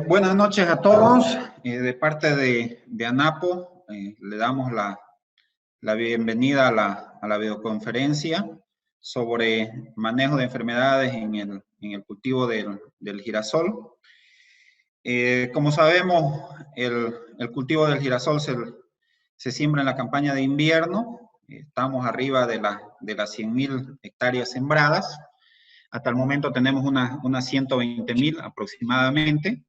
Buenas noches a todos. De parte de ANAPO, le damos la bienvenida a la videoconferencia sobre manejo de enfermedades en el cultivo del girasol. Como sabemos, el cultivo del girasol se siembra en la campaña de invierno. Estamos arriba de las 100.000 hectáreas sembradas. Hasta el momento tenemos unas 120.000 aproximadamente.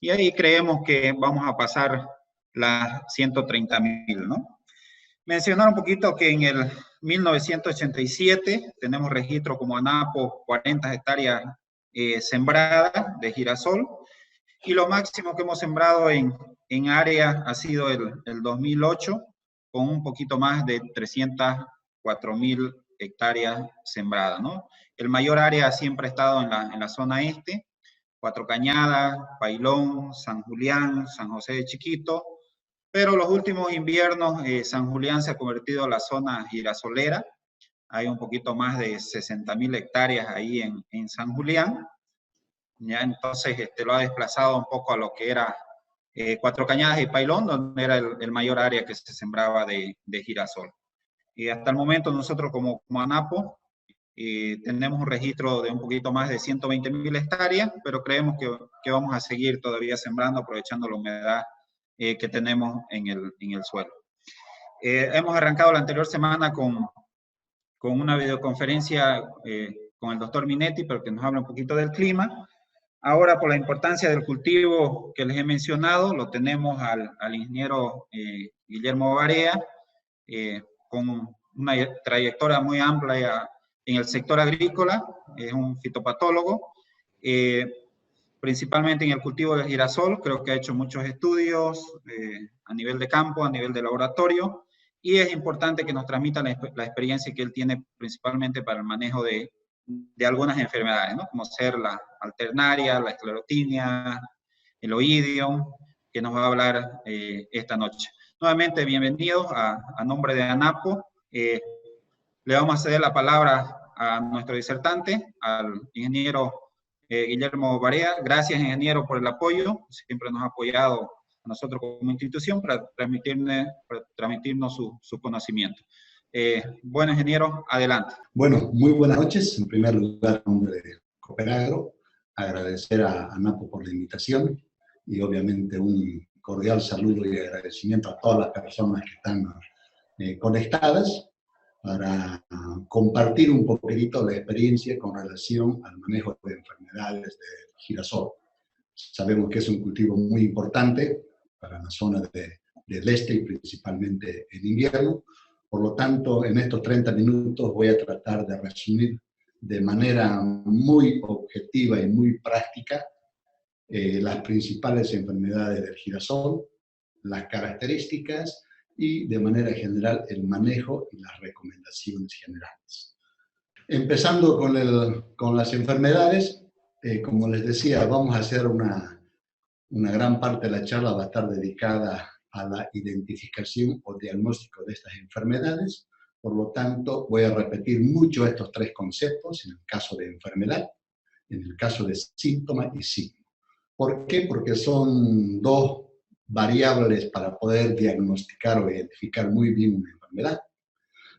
Y ahí creemos que vamos a pasar las 130.000, ¿no? Mencionar un poquito que en el 1987 tenemos registro como ANAPO 40 hectáreas sembradas de girasol, y lo máximo que hemos sembrado en área ha sido el 2008, con un poquito más de 304.000 hectáreas sembradas, ¿no? El mayor área siempre ha estado en la zona este, Cuatro Cañadas, Pailón, San Julián, San José de Chiquito, pero los últimos inviernos San Julián se ha convertido en la zona girasolera. Hay un poquito más de 60.000 hectáreas ahí en San Julián. Ya entonces lo ha desplazado un poco a lo que era Cuatro Cañadas y Pailón, donde era el mayor área que se sembraba de girasol. Y hasta el momento nosotros como ANAPO tenemos un registro de un poquito más de 120.000 hectáreas, pero creemos que vamos a seguir todavía sembrando, aprovechando la humedad que tenemos en el suelo. Hemos arrancado la anterior semana con una videoconferencia con el doctor Minetti, pero que nos habla un poquito del clima. Ahora, por la importancia del cultivo que les he mencionado, lo tenemos al ingeniero Guillermo Barea, con una trayectoria muy amplia en el sector agrícola, es un fitopatólogo, principalmente en el cultivo del girasol. Creo que ha hecho muchos estudios a nivel de campo, a nivel de laboratorio, y es importante que nos transmita la experiencia que él tiene principalmente para el manejo de algunas enfermedades, ¿no? Como ser la alternaria, la esclerotinia, el oidium, que nos va a hablar esta noche. Nuevamente, bienvenidos a nombre de ANAPO. Le vamos a ceder la palabra a nuestro disertante, al ingeniero Guillermo Barea. Gracias, ingeniero, por el apoyo. Siempre nos ha apoyado a nosotros como institución para transmitirnos su conocimiento. Bueno, ingeniero, adelante. Bueno, muy buenas noches. En primer lugar, en nombre de Cooperagro, agradecer a ANAPO por la invitación y obviamente un cordial saludo y agradecimiento a todas las personas que están conectadas para compartir un poquito la experiencia con relación al manejo de enfermedades de girasol. Sabemos que es un cultivo muy importante para la zona del este y principalmente en invierno. Por lo tanto, en estos 30 minutos voy a tratar de resumir de manera muy objetiva y muy práctica las principales enfermedades del girasol, las características y, de manera general, el manejo y las recomendaciones generales. Empezando con las enfermedades, como les decía, vamos a hacer una gran parte de la charla va a estar dedicada a la identificación o diagnóstico de estas enfermedades. Por lo tanto, voy a repetir mucho estos tres conceptos en el caso de enfermedad, en el caso de síntoma y signo. ¿Por qué? Porque son dos variables para poder diagnosticar o identificar muy bien una enfermedad.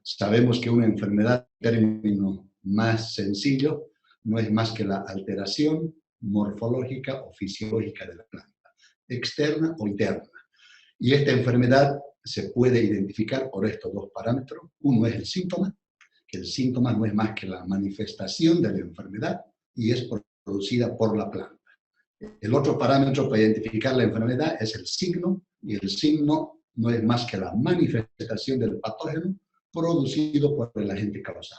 Sabemos que una enfermedad, en términos más sencillos, no es más que la alteración morfológica o fisiológica de la planta, externa o interna. Y esta enfermedad se puede identificar por estos dos parámetros. Uno es el síntoma, que el síntoma no es más que la manifestación de la enfermedad y es producida por la planta. El otro parámetro para identificar la enfermedad es el signo, y el signo no es más que la manifestación del patógeno producido por el agente causal.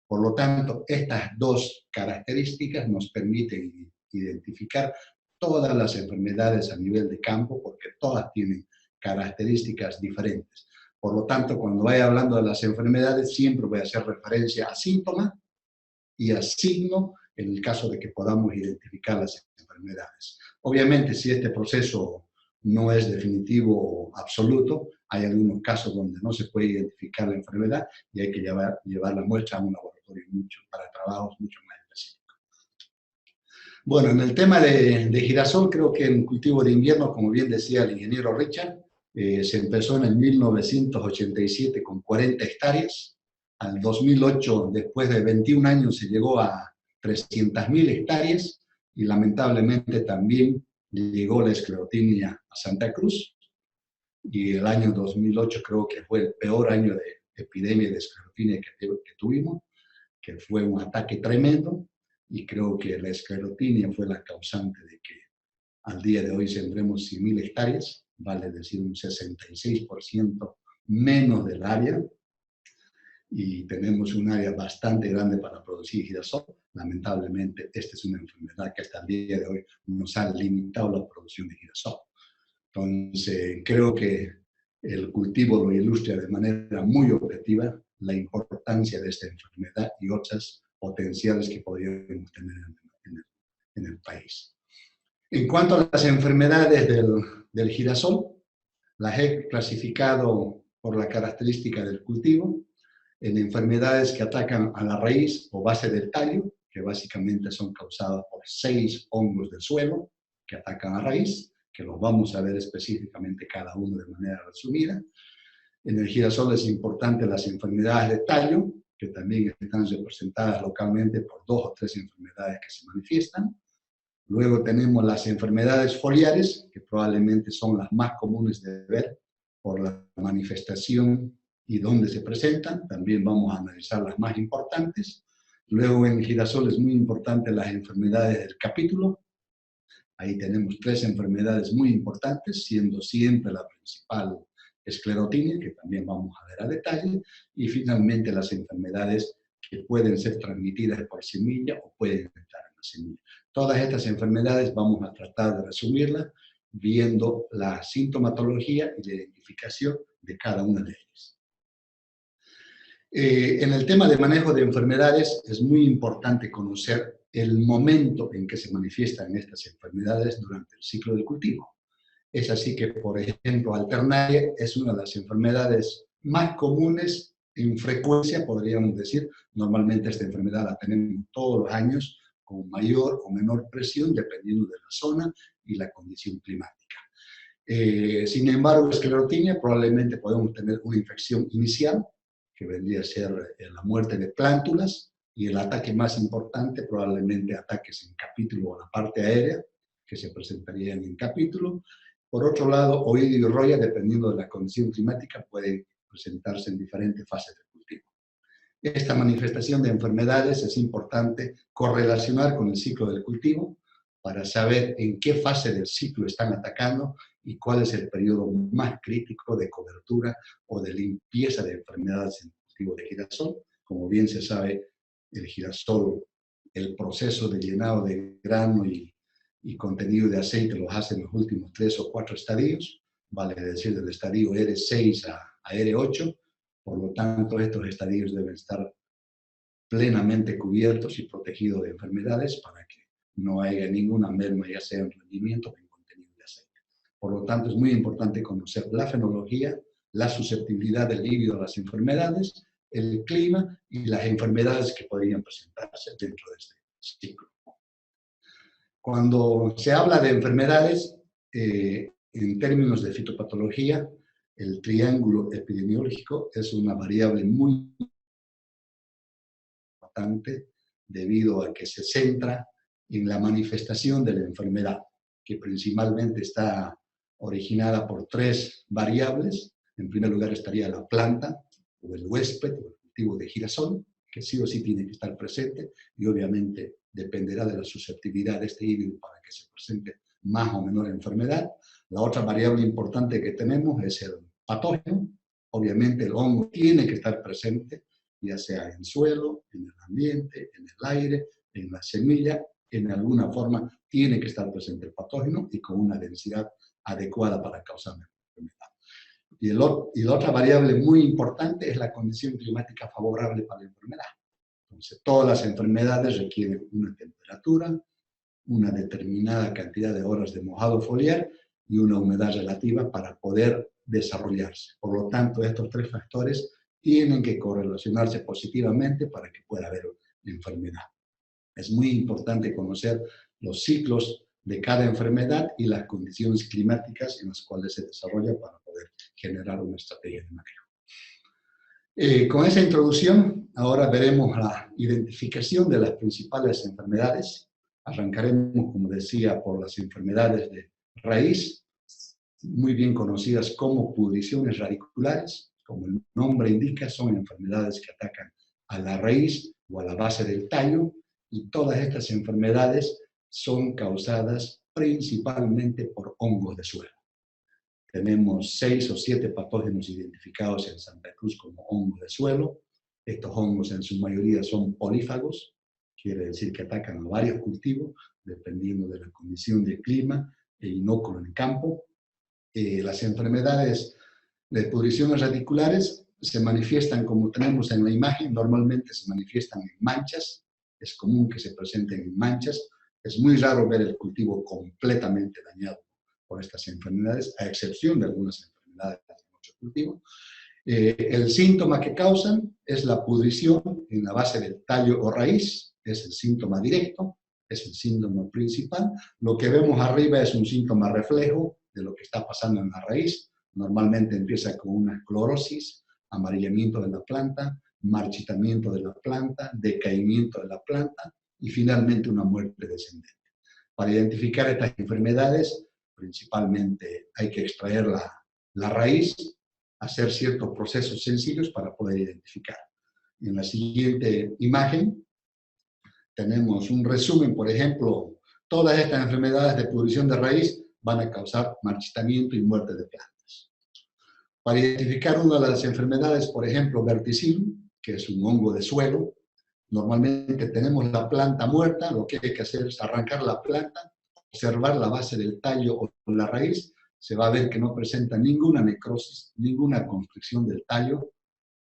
Por lo tanto, estas dos características nos permiten identificar todas las enfermedades a nivel de campo, porque todas tienen características diferentes. Por lo tanto, cuando vaya hablando de las enfermedades, siempre voy a hacer referencia a síntoma y a signo en el caso de que podamos identificar las enfermedades. Obviamente, si este proceso no es definitivo o absoluto, hay algunos casos donde no se puede identificar la enfermedad y hay que llevar la muestra a un laboratorio para trabajos mucho más específicos. Bueno, en el tema de girasol, creo que en cultivo de invierno, como bien decía el ingeniero Richard, se empezó en el 1987 con 40 hectáreas. Al 2008, después de 21 años, se llegó a 300.000 hectáreas y lamentablemente también llegó la esclerotinia a Santa Cruz. Y el año 2008 creo que fue el peor año de epidemia de esclerotinia que tuvimos, que fue un ataque tremendo, y creo que la esclerotinia fue la causante de que al día de hoy sembremos 100.000 hectáreas, vale decir un 66% menos del área, y tenemos un área bastante grande para producir girasol. Lamentablemente, esta es una enfermedad que hasta el día de hoy nos ha limitado la producción de girasol. Entonces, creo que el cultivo lo ilustra de manera muy objetiva la importancia de esta enfermedad y otras potenciales que podríamos tener en el país. En cuanto a las enfermedades del girasol, las he clasificado por la característica del cultivo en enfermedades que atacan a la raíz o base del tallo, que básicamente son causadas por 6 hongos del suelo que atacan a raíz, que los vamos a ver específicamente cada uno de manera resumida. En el girasol es importante las enfermedades de tallo, que también están representadas localmente por 2 o 3 enfermedades que se manifiestan. Luego tenemos las enfermedades foliares, que probablemente son las más comunes de ver por la manifestación y dónde se presentan. También vamos a analizar las más importantes. Luego en el girasol es muy importante las enfermedades del capítulo. Ahí tenemos 3 enfermedades muy importantes, siendo siempre la principal esclerotinia, que también vamos a ver a detalle, y finalmente las enfermedades que pueden ser transmitidas por semilla o pueden entrar en la semilla. Todas estas enfermedades vamos a tratar de resumirlas viendo la sintomatología y la identificación de cada una de ellas. En el tema de manejo de enfermedades es muy importante conocer el momento en que se manifiestan estas enfermedades durante el ciclo del cultivo. Es así que, por ejemplo, Alternaria es una de las enfermedades más comunes en frecuencia, podríamos decir. Normalmente esta enfermedad la tenemos todos los años con mayor o menor presión, dependiendo de la zona y la condición climática. Sin embargo, esclerotinia probablemente podemos tener una infección inicial, que vendría a ser la muerte de plántulas, y el ataque más importante, probablemente ataques en capítulo o la parte aérea, que se presentarían en capítulo. Por otro lado, oidio y roya, dependiendo de la condición climática, pueden presentarse en diferentes fases del cultivo. Esta manifestación de enfermedades es importante correlacionar con el ciclo del cultivo para saber en qué fase del ciclo están atacando y cuál es el periodo más crítico de cobertura o de limpieza de enfermedades en el cultivo de girasol. Como bien se sabe, el girasol, el proceso de llenado de grano y contenido de aceite los hace en los últimos 3 o 4 estadios, vale decir, del estadio R6 a R8, por lo tanto estos estadios deben estar plenamente cubiertos y protegidos de enfermedades para que no haya ninguna merma, ya sea en rendimiento o en contenido de aceite. Por lo tanto, es muy importante conocer la fenología, la susceptibilidad del líquido a las enfermedades, el clima y las enfermedades que podrían presentarse dentro de este ciclo. Cuando se habla de enfermedades, en términos de fitopatología, el triángulo epidemiológico es una variable muy importante debido a que se centra en la manifestación de la enfermedad, que principalmente está originada por 3 variables. En primer lugar estaría la planta o el huésped o el cultivo de girasol, que sí o sí tiene que estar presente, y obviamente dependerá de la susceptibilidad de este híbrido para que se presente más o menor enfermedad. La otra variable importante que tenemos es el patógeno. Obviamente el hongo tiene que estar presente, ya sea en suelo, en el ambiente, en el aire, en la semilla, en alguna forma tiene que estar presente el patógeno y con una densidad adecuada para causar la enfermedad. Y la otra variable muy importante es la condición climática favorable para la enfermedad. Entonces, todas las enfermedades requieren una temperatura, una determinada cantidad de horas de mojado foliar y una humedad relativa para poder desarrollarse. Por lo tanto, estos 3 factores tienen que correlacionarse positivamente para que pueda haber enfermedad. Es muy importante conocer los ciclos de cada enfermedad y las condiciones climáticas en las cuales se desarrolla para poder generar una estrategia de manejo. Con esa introducción, ahora veremos la identificación de las principales enfermedades. Arrancaremos, como decía, por las enfermedades de raíz, muy bien conocidas como pudriciones radiculares. Como el nombre indica, son enfermedades que atacan a la raíz o a la base del tallo, y todas estas enfermedades son causadas principalmente por hongos de suelo. Tenemos 6 o 7 patógenos identificados en Santa Cruz como hongos de suelo. Estos hongos en su mayoría son polífagos, quiere decir que atacan a varios cultivos, dependiendo de la condición de clima e inóculo en el campo. Las enfermedades de pudriciones radiculares se manifiestan como tenemos en la imagen, normalmente se manifiestan en manchas, es común que se presenten en manchas, es muy raro ver el cultivo completamente dañado por estas enfermedades, a excepción de algunas enfermedades de muchos cultivos. El síntoma que causan es la pudrición en la base del tallo o raíz, es el síntoma directo, es el síntoma principal. Lo que vemos arriba es un síntoma reflejo de lo que está pasando en la raíz. Normalmente empieza con una clorosis, amarillamiento de la planta, marchitamiento de la planta, decaimiento de la planta y finalmente una muerte descendente. Para identificar estas enfermedades, principalmente hay que extraer la raíz, hacer ciertos procesos sencillos para poder identificar. En la siguiente imagen tenemos un resumen, por ejemplo, todas estas enfermedades de pudrición de raíz van a causar marchitamiento y muerte de plantas. Para identificar una de las enfermedades, por ejemplo, verticillium, que es un hongo de suelo, normalmente tenemos la planta muerta, lo que hay que hacer es arrancar la planta, observar la base del tallo o la raíz, se va a ver que no presenta ninguna necrosis, ninguna constricción del tallo,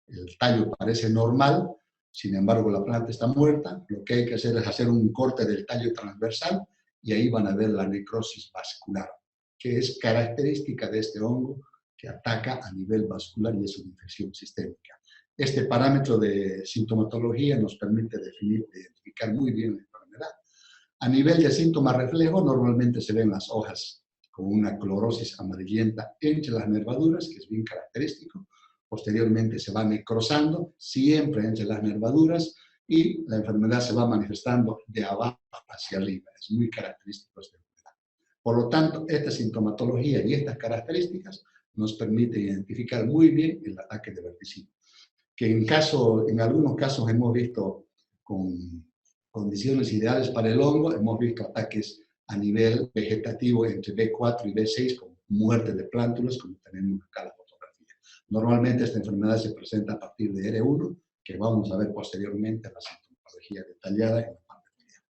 el tallo parece normal, sin embargo la planta está muerta, lo que hay que hacer es hacer un corte del tallo transversal y ahí van a ver la necrosis vascular, que es característica de este hongo que ataca a nivel vascular y es una infección sistémica. Este parámetro de sintomatología nos permite definir, identificar muy bien la enfermedad. A nivel de síntoma reflejo, normalmente se ven las hojas con una clorosis amarillenta entre las nervaduras, que es bien característico. Posteriormente se va necrosando, siempre entre las nervaduras, y la enfermedad se va manifestando de abajo hacia arriba. Es muy característico esta enfermedad. Por lo tanto, esta sintomatología y estas características nos permiten identificar muy bien el ataque de verticillium, que en algunos casos hemos visto con condiciones ideales para el hongo, hemos visto ataques a nivel vegetativo entre B4 y B6 con muerte de plántulas, como tenemos acá la fotografía. Normalmente esta enfermedad se presenta a partir de R1, que vamos a ver posteriormente en la sintomatología detallada en la parte final.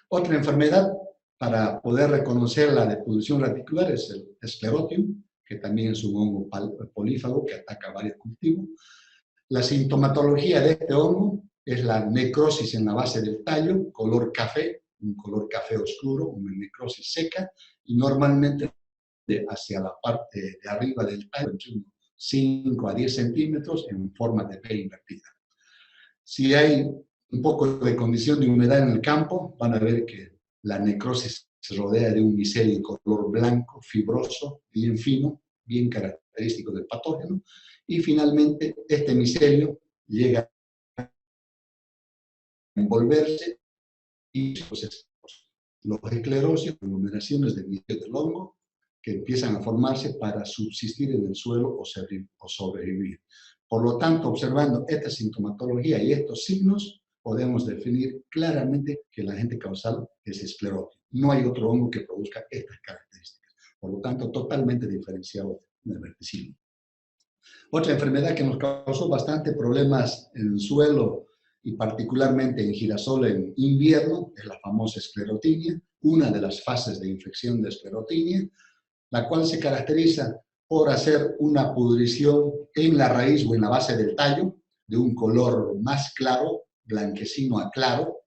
Otra enfermedad, para poder reconocerla de pudrición radicular, es el Sclerotium, que también es un hongo polífago que ataca varios cultivos. La sintomatología de este hongo es la necrosis en la base del tallo, color café, un color café oscuro, una necrosis seca, y normalmente hacia la parte de arriba del tallo, entre unos 5 a 10 centímetros, en forma de P invertida. Si hay un poco de condición de humedad en el campo, van a ver que la necrosis se rodea de un micelio color blanco, fibroso, bien fino, bien característico del patógeno, y finalmente este micelio llega a envolverse y pues, los esclerosios, aglomeraciones de micelio del hongo, que empiezan a formarse para subsistir en el suelo o sobrevivir. Por lo tanto, observando esta sintomatología y estos signos, podemos definir claramente que el agente causal es esclerotium. No hay otro hongo que produzca estas características. Por lo tanto, totalmente diferenciado del verticillium. Otra enfermedad que nos causó bastante problemas en el suelo y particularmente en girasol en invierno es la famosa esclerotinia, una de las fases de infección de esclerotinia, la cual se caracteriza por hacer una pudrición en la raíz o en la base del tallo de un color más claro, blanquecino a claro,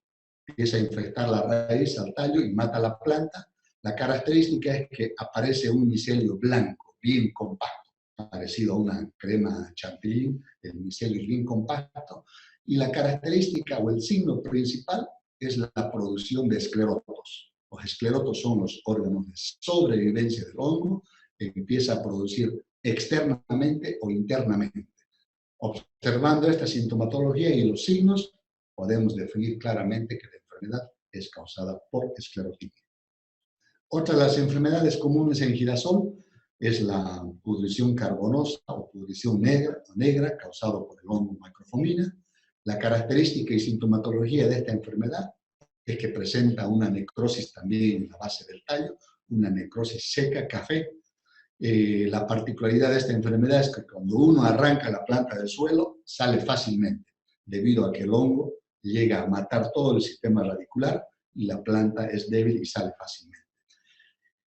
empieza a infectar la raíz al tallo y mata la planta. La característica es que aparece un micelio blanco, bien compacto, parecido a una crema chantilly, el micelio es bien compacto, y la característica o el signo principal es la producción de escleróticos, Los esclerotos son los órganos de sobrevivencia del hongo, empieza a producir externamente o internamente. Observando esta sintomatología y los signos, podemos definir claramente que la enfermedad es causada por esclerotinia. Otra de las enfermedades comunes en girasol es la pudrición carbonosa o pudrición negra causada por el hongo Microfomina. La característica y sintomatología de esta enfermedad es que presenta una necrosis también en la base del tallo, una necrosis seca, café. La particularidad de esta enfermedad es que cuando uno arranca la planta del suelo, sale fácilmente, debido a que el hongo llega a matar todo el sistema radicular y la planta es débil y sale fácilmente.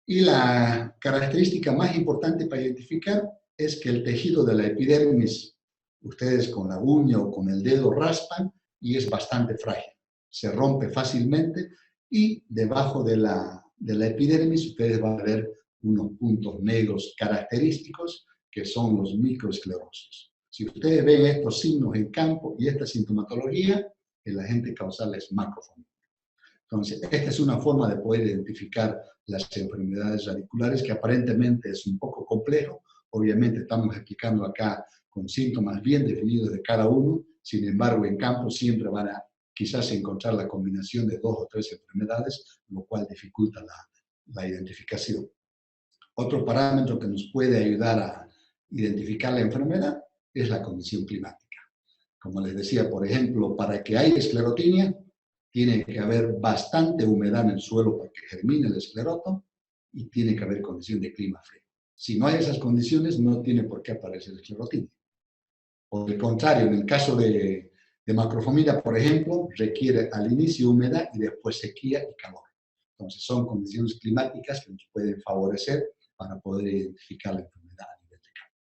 Y la característica más importante para identificar es que el tejido de la epidermis, ustedes con la uña o con el dedo raspan y es bastante frágil. Se rompe fácilmente y debajo de la epidermis ustedes van a ver unos puntos negros característicos que son los microesclerosos. Si ustedes ven estos signos en campo y esta sintomatología, el agente causal es macrofomina. Entonces, esta es una forma de poder identificar las enfermedades radiculares que aparentemente es un poco complejo. Obviamente estamos explicando acá con síntomas bien definidos de cada uno, sin embargo en campo siempre van a quizás encontrar la combinación de 2 o 3 enfermedades, lo cual dificulta la identificación. Otro parámetro que nos puede ayudar a identificar la enfermedad es la condición climática. Como les decía, por ejemplo, para que haya esclerotinia, tiene que haber bastante humedad en el suelo para que germine el escleroto y tiene que haber condición de clima frío. Si no hay esas condiciones, no tiene por qué aparecer esclerotinia. Por el contrario, en el caso de macrofomina, por ejemplo, requiere al inicio humedad y después sequía y calor. Entonces son condiciones climáticas que nos pueden favorecer para poder identificar la enfermedad a nivel de campo.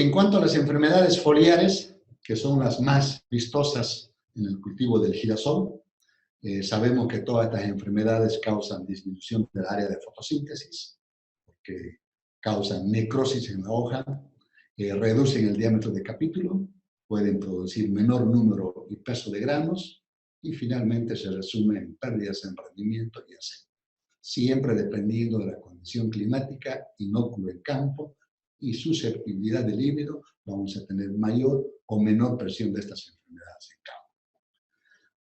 En cuanto a las enfermedades foliares, que son las más vistosas en el cultivo del girasol, sabemos que todas estas enfermedades causan disminución del área de fotosíntesis, porque causan necrosis en la hoja, reducen el diámetro de capítulo, pueden producir menor número y peso de granos, y finalmente se resume en pérdidas en rendimiento y aceite. Siempre dependiendo de la condición climática, inóculo en campo y susceptibilidad del híbrido, vamos a tener mayor o menor presión de estas enfermedades en campo.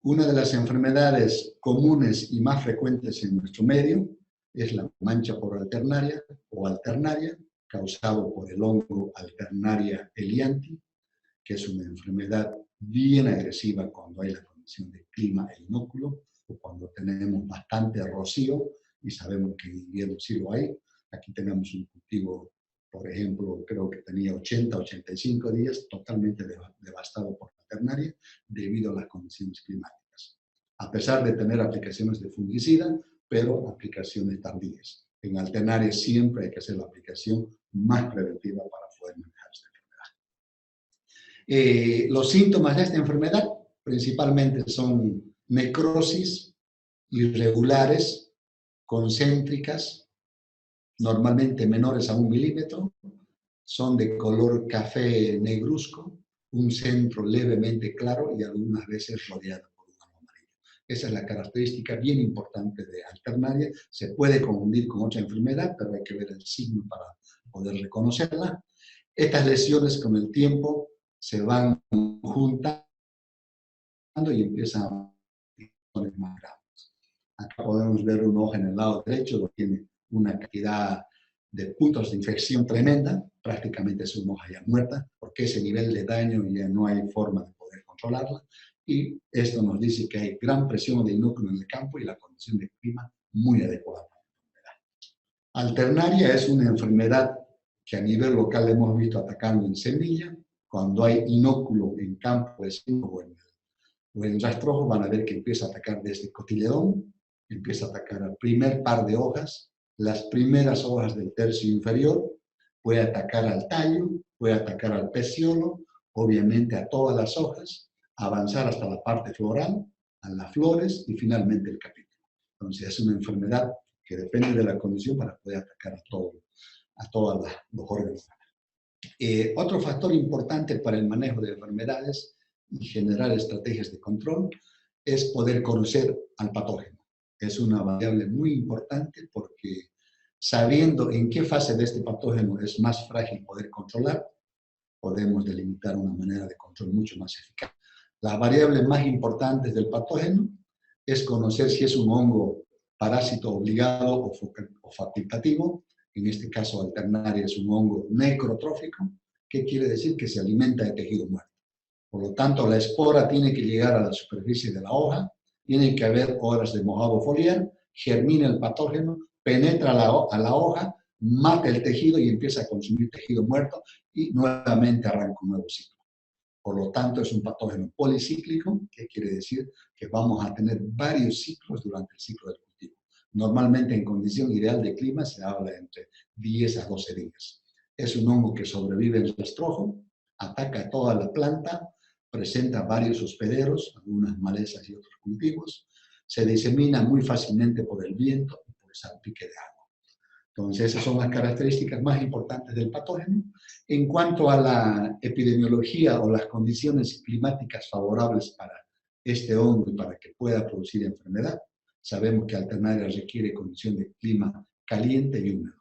Una de las enfermedades comunes y más frecuentes en nuestro medio es la mancha por alternaria o alternaria, causado por el hongo Alternaria elianthi, que es una enfermedad bien agresiva cuando hay la condición de clima e inóculo, o cuando tenemos bastante rocío, y sabemos que en invierno sí lo hay. Aquí tenemos un cultivo, por ejemplo, creo que tenía 80, 85 días, totalmente devastado por la alternaria, debido a las condiciones climáticas. A pesar de tener aplicaciones de fungicida, pero aplicaciones tardías. En alternaria siempre hay que hacer la aplicación más preventiva para poder manejar esta enfermedad. Los síntomas de esta enfermedad principalmente son necrosis irregulares, concéntricas, normalmente menores a 1 milímetro, son de color café negruzco, un centro levemente claro y algunas veces rodeado por un halo amarillo. Esa es la característica bien importante de alternaria. Se puede confundir con otra enfermedad, pero hay que ver el signo para poder reconocerla. Estas lesiones con el tiempo se van juntando y empiezan a ser más graves. Acá podemos ver una hoja en el lado derecho que tiene una cantidad de puntos de infección tremenda, prácticamente es una hoja ya muerta, porque ese nivel de daño ya no hay forma de poder controlarla, y esto nos dice que hay gran presión de inóculo en el campo y la condición de clima muy adecuada para la enfermedad. Alternaria es una enfermedad que a nivel local hemos visto atacando en semilla. Cuando hay inóculo en campo o en rastrojo, van a ver que empieza a atacar desde cotiledón, empieza a atacar al primer par de hojas, las primeras hojas del tercio inferior, puede atacar al tallo, puede atacar al peciolo, obviamente a todas las hojas, avanzar hasta la parte floral, a las flores y finalmente el capítulo. Entonces es una enfermedad que depende de la condición para poder atacar a todos los órganos. Otro factor importante para el manejo de enfermedades y generar estrategias de control es poder conocer al patógeno. Es una variable muy importante porque sabiendo en qué fase de este patógeno es más frágil poder controlar, podemos delimitar una manera de control mucho más eficaz. Las variables más importantes del patógeno es conocer si es un hongo parásito obligado o facultativo. En este caso, Alternaria es un hongo necrotrófico. ¿Qué quiere decir? Que se alimenta de tejido muerto. Por lo tanto, la espora tiene que llegar a la superficie de la hoja, tiene que haber horas de mojado foliar, germina el patógeno, penetra a la hoja, mata el tejido y empieza a consumir tejido muerto y nuevamente arranca un nuevo ciclo. Por lo tanto, es un patógeno policíclico, que quiere decir que vamos a tener varios ciclos durante el ciclo del cultivo. Normalmente, en condición ideal de clima, se habla entre 10 a 12 días. Es un hongo que sobrevive en rastrojo, ataca toda la planta, presenta varios hospederos, algunas malezas y otros cultivos, se disemina muy fácilmente por el viento y por el salpique de agua. Entonces, esas son las características más importantes del patógeno. En cuanto a la epidemiología o las condiciones climáticas favorables para este hongo y para que pueda producir enfermedad, sabemos que Alternaria requiere condición de clima caliente y húmedo.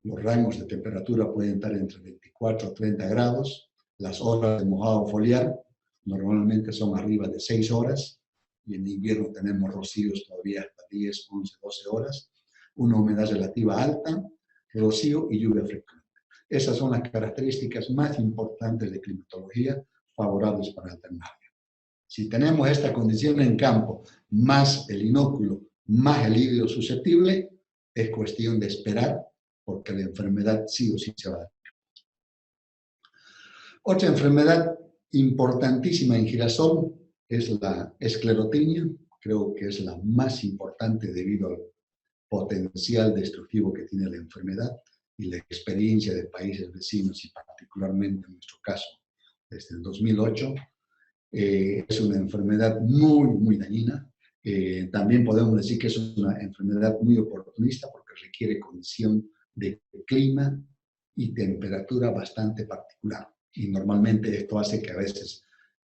Los rangos de temperatura pueden estar entre 24 a 30 grados. Las horas de mojado foliar normalmente son arriba de 6 horas. Y en invierno tenemos rocíos todavía hasta 10, 11, 12 horas. Una humedad relativa alta, rocío y lluvia frecuente. Esas son las características más importantes de climatología favorables para Alternaria. Si tenemos esta condición en campo, más el inóculo, más el híbrido susceptible, es cuestión de esperar porque la enfermedad sí o sí se va a dar. Otra enfermedad importantísima en girasol es la esclerotinia. Creo que es la más importante debido al potencial destructivo que tiene la enfermedad y la experiencia de países vecinos y particularmente en nuestro caso desde el 2008. Es una enfermedad muy dañina. También podemos decir que es una enfermedad muy oportunista porque requiere condición de clima y temperatura bastante particular. Y normalmente esto hace que a veces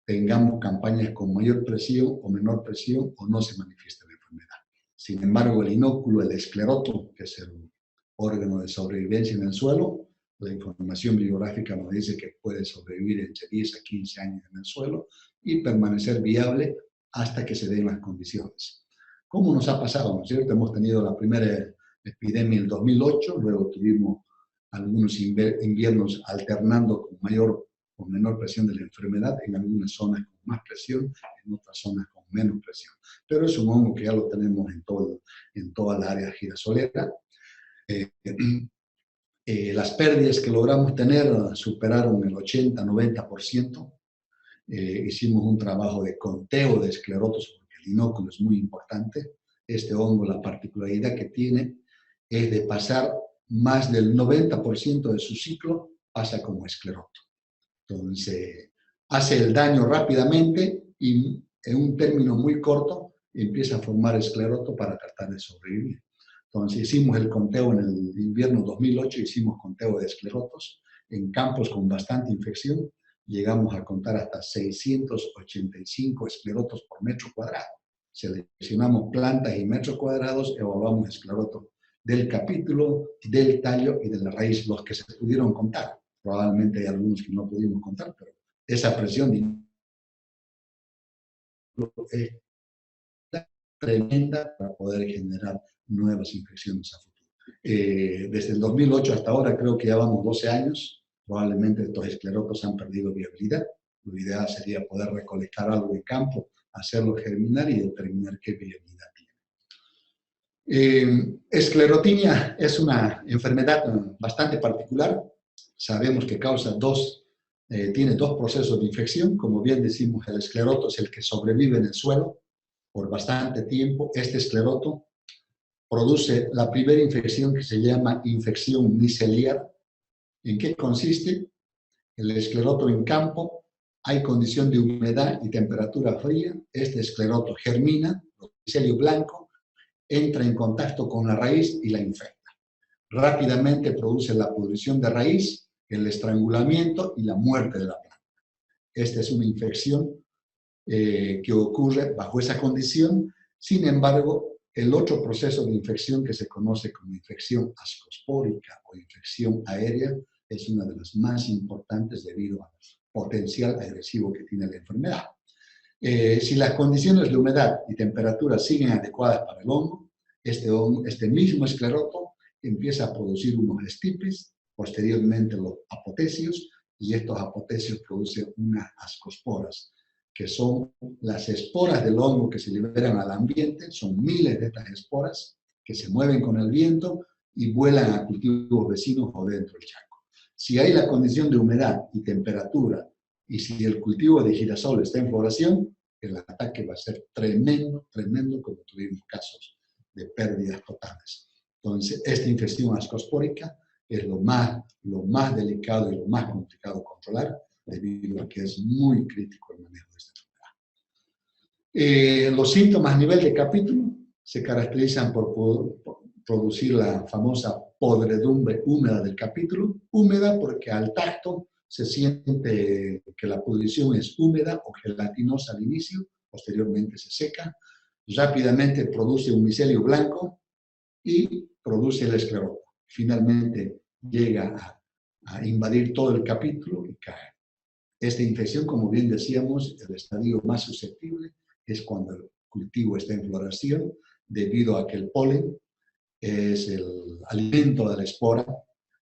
tengamos campañas con mayor presión o menor presión o no se manifieste la enfermedad. Sin embargo, el inóculo, el escleroto, que es el órgano de sobrevivencia en el suelo, la información bibliográfica nos dice que puede sobrevivir entre 10 a 15 años en el suelo y permanecer viable hasta que se den las condiciones. ¿Cómo nos ha pasado? ¿No es cierto? Hemos tenido la primera epidemia en el 2008, luego tuvimos algunos inviernos alternando con mayor o menor presión de la enfermedad, en algunas zonas con más presión, en otras zonas con menos presión. Pero es un hongo que ya lo tenemos en toda la área girasolera. Las pérdidas que logramos tener superaron el 80-90%. Hicimos un trabajo de conteo de esclerotos porque el inóculo es muy importante. Este hongo, la particularidad que tiene es de pasar más del 90% de su ciclo pasa como escleroto. Entonces, hace el daño rápidamente y en un término muy corto empieza a formar escleroto para tratar de sobrevivir. Entonces, hicimos el conteo en el invierno 2008, hicimos conteo de esclerotos en campos con bastante infección. Llegamos a contar hasta 685 esclerotos por metro cuadrado. Seleccionamos plantas y metros cuadrados, evaluamos esclerotos del capítulo, del tallo y de la raíz, los que se pudieron contar. Probablemente hay algunos que no pudimos contar, pero esa presión es tremenda para poder generar nuevas infecciones a futuro. Desde el 2008 hasta ahora creo que ya vamos 12 años, probablemente estos esclerotos han perdido viabilidad. Lo ideal sería poder recolectar algo de campo, hacerlo germinar y determinar qué viabilidad tiene. Esclerotinia es una enfermedad bastante particular. Sabemos que tiene dos procesos de infección. Como bien decimos, el escleroto es el que sobrevive en el suelo por bastante tiempo. Este escleroto produce la primera infección que se llama infección miceliar. ¿En qué consiste? El escleroto en campo, hay condición de humedad y temperatura fría. Este escleroto germina, el micelio blanco, entra en contacto con la raíz y la infecta. Rápidamente produce la pudrición de raíz, el estrangulamiento y la muerte de la planta. Esta es una infección que ocurre bajo esa condición. Sin embargo, el otro proceso de infección que se conoce como infección ascospórica o infección aérea es una de las más importantes debido al potencial agresivo que tiene la enfermedad. Si las condiciones de humedad y temperatura siguen adecuadas para el hongo, este mismo escleroto empieza a producir unos estipes, posteriormente los apotecios, y estos apotecios producen unas ascosporas, que son las esporas del hongo que se liberan al ambiente. Son miles de estas esporas que se mueven con el viento y vuelan a cultivos vecinos o dentro del Chaco. Si hay la condición de humedad y temperatura, y si el cultivo de girasol está en floración, el ataque va a ser tremendo, tremendo, como tuvimos casos de pérdidas totales. Entonces, esta infección ascospórica es lo más delicado y lo más complicado de controlar, debido a que es muy crítico el manejo de esta enfermedad. Los síntomas a nivel de capítulo se caracterizan por producir la famosa podredumbre húmeda del capítulo, húmeda porque al tacto se siente que la pudrición es húmeda o gelatinosa al inicio, posteriormente se seca, rápidamente produce un micelio blanco y produce el escleroto. Finalmente llega a invadir todo el capítulo y cae. Esta infección, como bien decíamos, el estadio más susceptible es cuando el cultivo está en floración, debido a que el polen es el alimento de la espora,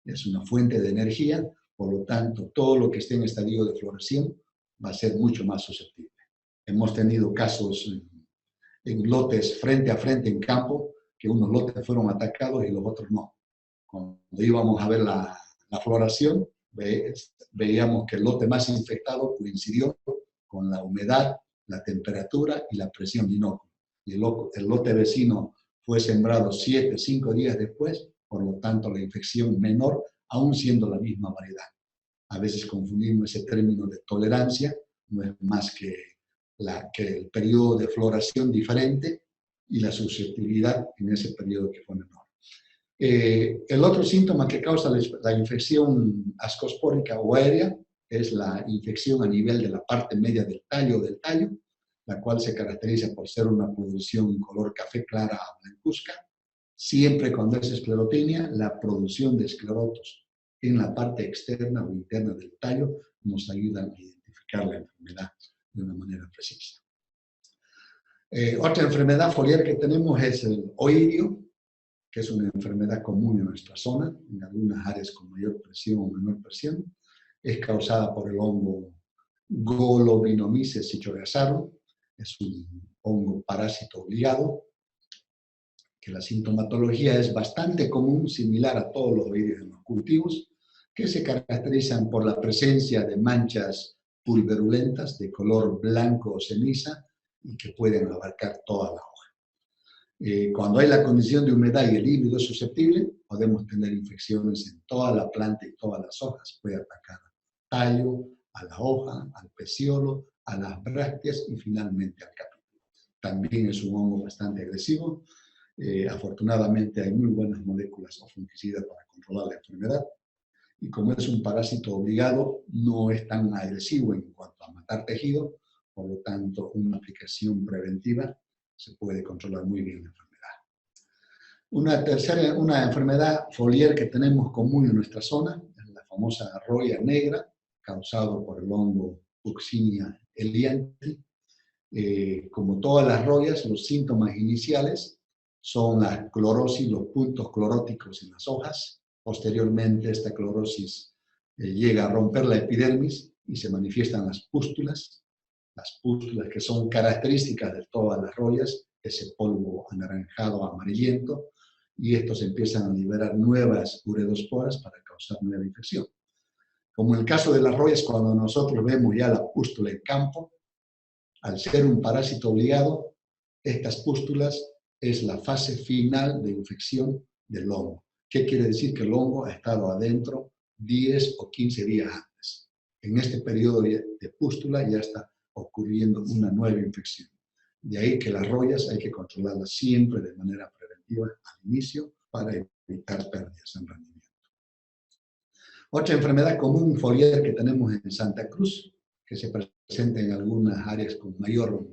es una fuente de energía, por lo tanto, todo lo que esté en estadio de floración va a ser mucho más susceptible. Hemos tenido casos en lotes frente a frente en campo, que unos lotes fueron atacados y los otros no. Cuando íbamos a ver la floración, veíamos que el lote más infectado coincidió con la humedad, la temperatura y la presión de inóculo. Y el lote vecino fue sembrado 5 días después, por lo tanto la infección menor, aún siendo la misma variedad. A veces confundimos ese término de tolerancia, no es más que el periodo de floración diferente y la susceptibilidad en ese periodo que fue menor. El otro síntoma que causa la infección ascospórica o aérea es la infección a nivel de la parte media del tallo, la cual se caracteriza por ser una pudrición color café clara a blancuzca. Siempre cuando es esclerotinia, la producción de esclerotos en la parte externa o interna del tallo nos ayudan a identificar la enfermedad de una manera precisa. Otra enfermedad foliar que tenemos es el oidio, que es una enfermedad común en nuestra zona, en algunas áreas con mayor presión o menor presión. Es causada por el hongo Golobinomyces cichorhizarum. Es un hongo parásito obligado, que la sintomatología es bastante común, similar a todos los oidios en los cultivos, que se caracterizan por la presencia de manchas pulverulentas de color blanco o ceniza y que pueden abarcar toda la hoja. Cuando hay la condición de humedad y el híbrido es susceptible, podemos tener infecciones en toda la planta y todas las hojas. Puede atacar al tallo, a la hoja, al peciolo, a las brácteas y finalmente al capítulo. También es un hongo bastante agresivo. Afortunadamente hay muy buenas moléculas o fungicidas para controlar la enfermedad. Y como es un parásito obligado, no es tan agresivo en cuanto a matar tejido, por lo tanto, una aplicación preventiva se puede controlar muy bien la enfermedad. Una enfermedad foliar que tenemos común en nuestra zona es la famosa roya negra, causado por el hongo Puccinia elianthi. Como todas las royas, los síntomas iniciales son la clorosis, los puntos cloróticos en las hojas. Posteriormente, esta clorosis llega a romper la epidermis y se manifiestan las pústulas que son características de todas las royas, ese polvo anaranjado amarillento, y estos empiezan a liberar nuevas uredosporas para causar nueva infección. Como en el caso de las royas, cuando nosotros vemos ya la pústula en campo, al ser un parásito obligado, estas pústulas es la fase final de infección del hongo. ¿Qué quiere decir? Que el hongo ha estado adentro 10 o 15 días antes. En este periodo de pústula ya está ocurriendo una nueva infección. De ahí que las royas hay que controlarlas siempre de manera preventiva al inicio para evitar pérdidas en rendimiento. Otra enfermedad común foliar que tenemos en Santa Cruz, que se presenta en algunas áreas con mayor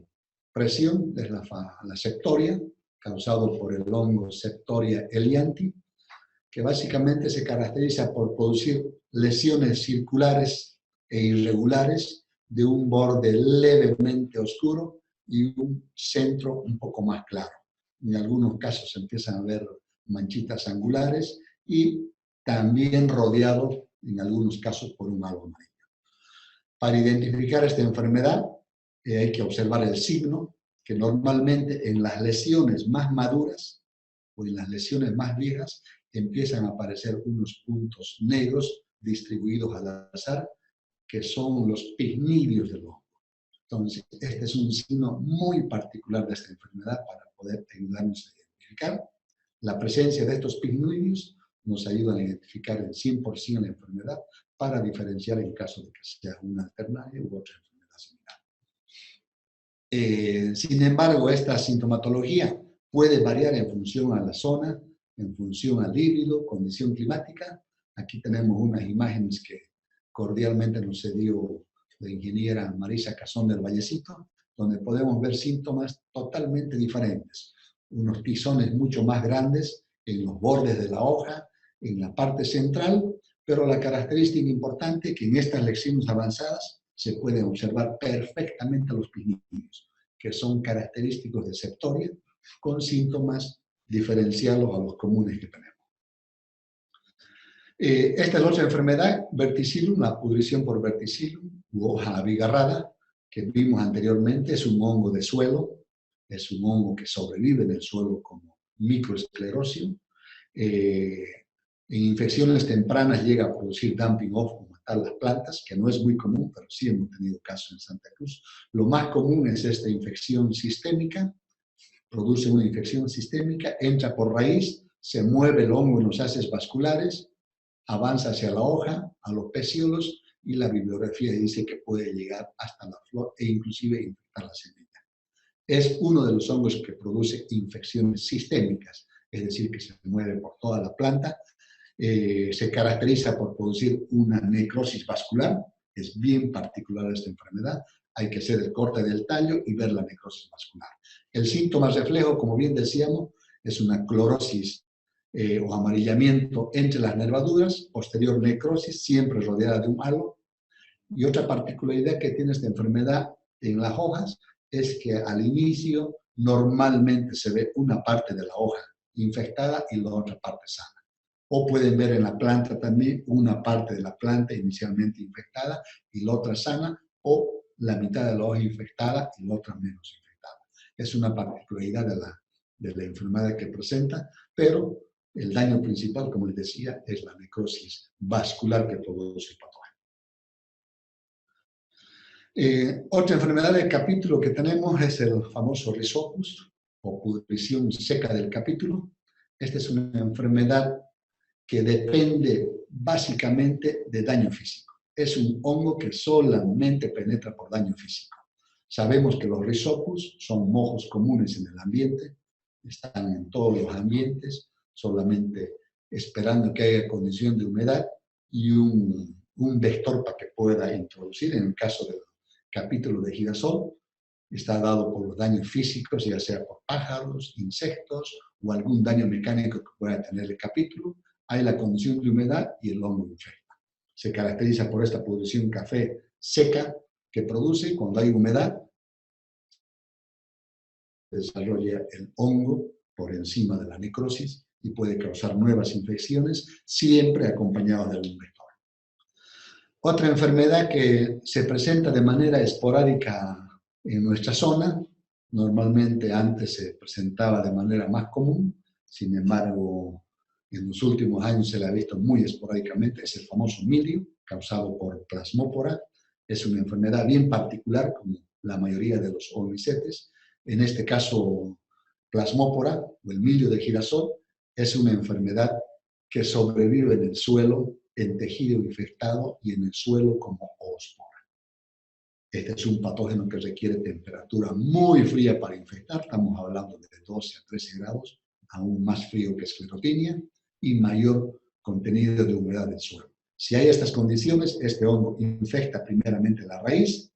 presión, es la septoria, causado por el hongo Septoria elianthi, que básicamente se caracteriza por producir lesiones circulares e irregulares de un borde levemente oscuro y un centro un poco más claro. En algunos casos se empiezan a ver manchitas angulares y también rodeado en algunos casos por un halo amarillo. Para identificar esta enfermedad hay que observar el signo, que normalmente en las lesiones más maduras o en las lesiones más viejas empiezan a aparecer unos puntos negros distribuidos al azar, que son los pignidios del hongo. Entonces, este es un signo muy particular de esta enfermedad para poder ayudarnos a identificar. La presencia de estos pignidios nos ayuda a identificar el 100% la enfermedad para diferenciar en caso de que sea una alternaria u otra enfermedad similar. Sin embargo, esta sintomatología puede variar en función a la zona, en función al híbrido, condición climática. Aquí tenemos unas imágenes que cordialmente nos cedió la ingeniera Marisa Cazón del Vallecito, donde podemos ver síntomas totalmente diferentes. Unos tizones mucho más grandes en los bordes de la hoja, en la parte central, pero la característica importante es que en estas lesiones avanzadas se pueden observar perfectamente los pignidios, que son característicos de septoria, con síntomas diferenciados a los comunes que tenemos. Esta es otra enfermedad, verticillum, la pudrición por verticillum, u hoja abigarrada, que vimos anteriormente. Es un hongo de suelo, es un hongo que sobrevive en el suelo como microesclerosis. En infecciones tempranas llega a producir dumping off o matar las plantas, que no es muy común, pero sí hemos tenido casos en Santa Cruz. Lo más común es esta infección sistémica, produce una infección sistémica, entra por raíz, se mueve el hongo en los haces vasculares, avanza hacia la hoja, a los pecíolos, y la bibliografía dice que puede llegar hasta la flor e inclusive infectar la semilla. Es uno de los hongos que produce infecciones sistémicas, es decir, que se mueve por toda la planta. Se caracteriza por producir una necrosis vascular, es bien particular esta enfermedad. Hay que hacer el corte del tallo y ver la necrosis vascular. El síntoma reflejo, como bien decíamos, es una clorosis o amarillamiento entre las nervaduras, posterior necrosis, siempre rodeada de un halo. Y otra particularidad que tiene esta enfermedad en las hojas es que al inicio normalmente se ve una parte de la hoja infectada y la otra parte sana. O pueden ver en la planta también una parte de la planta inicialmente infectada y la otra sana, o la mitad de la hoja infectada y la otra menos infectada. Es una particularidad de la enfermedad que presenta, pero el daño principal, como les decía, es la necrosis vascular que produce el patógeno. Otra enfermedad del capítulo que tenemos es el famoso Rhizopus, o pudrición seca del capítulo. Esta es una enfermedad que depende básicamente de daño físico. Es un hongo que solamente penetra por daño físico. Sabemos que los Rhizopus son mojos comunes en el ambiente, están en todos los ambientes, solamente esperando que haya condición de humedad y un vector para que pueda introducir. En el caso del capítulo de girasol, está dado por los daños físicos, ya sea por pájaros, insectos o algún daño mecánico que pueda tener el capítulo. Hay la condición de humedad y el hongo infecta. Se caracteriza por esta pudrición café seca que produce cuando hay humedad. Desarrolla el hongo por encima de la necrosis y puede causar nuevas infecciones, siempre acompañados de algún vector. Otra enfermedad que se presenta de manera esporádica en nuestra zona, normalmente antes se presentaba de manera más común, sin embargo, en los últimos años se la ha visto muy esporádicamente, es el famoso milio, causado por plasmópora. Es una enfermedad bien particular, como la mayoría de los oomycetes. En este caso, plasmópora, o el milio de girasol, es una enfermedad que sobrevive en el suelo, en tejido infectado y en el suelo como oospora. Este es un patógeno que requiere temperatura muy fría para infectar, estamos hablando de 12 a 13 grados, aún más frío que esclerotinia, y mayor contenido de humedad del suelo. Si hay estas condiciones, este hongo infecta primeramente la raíz,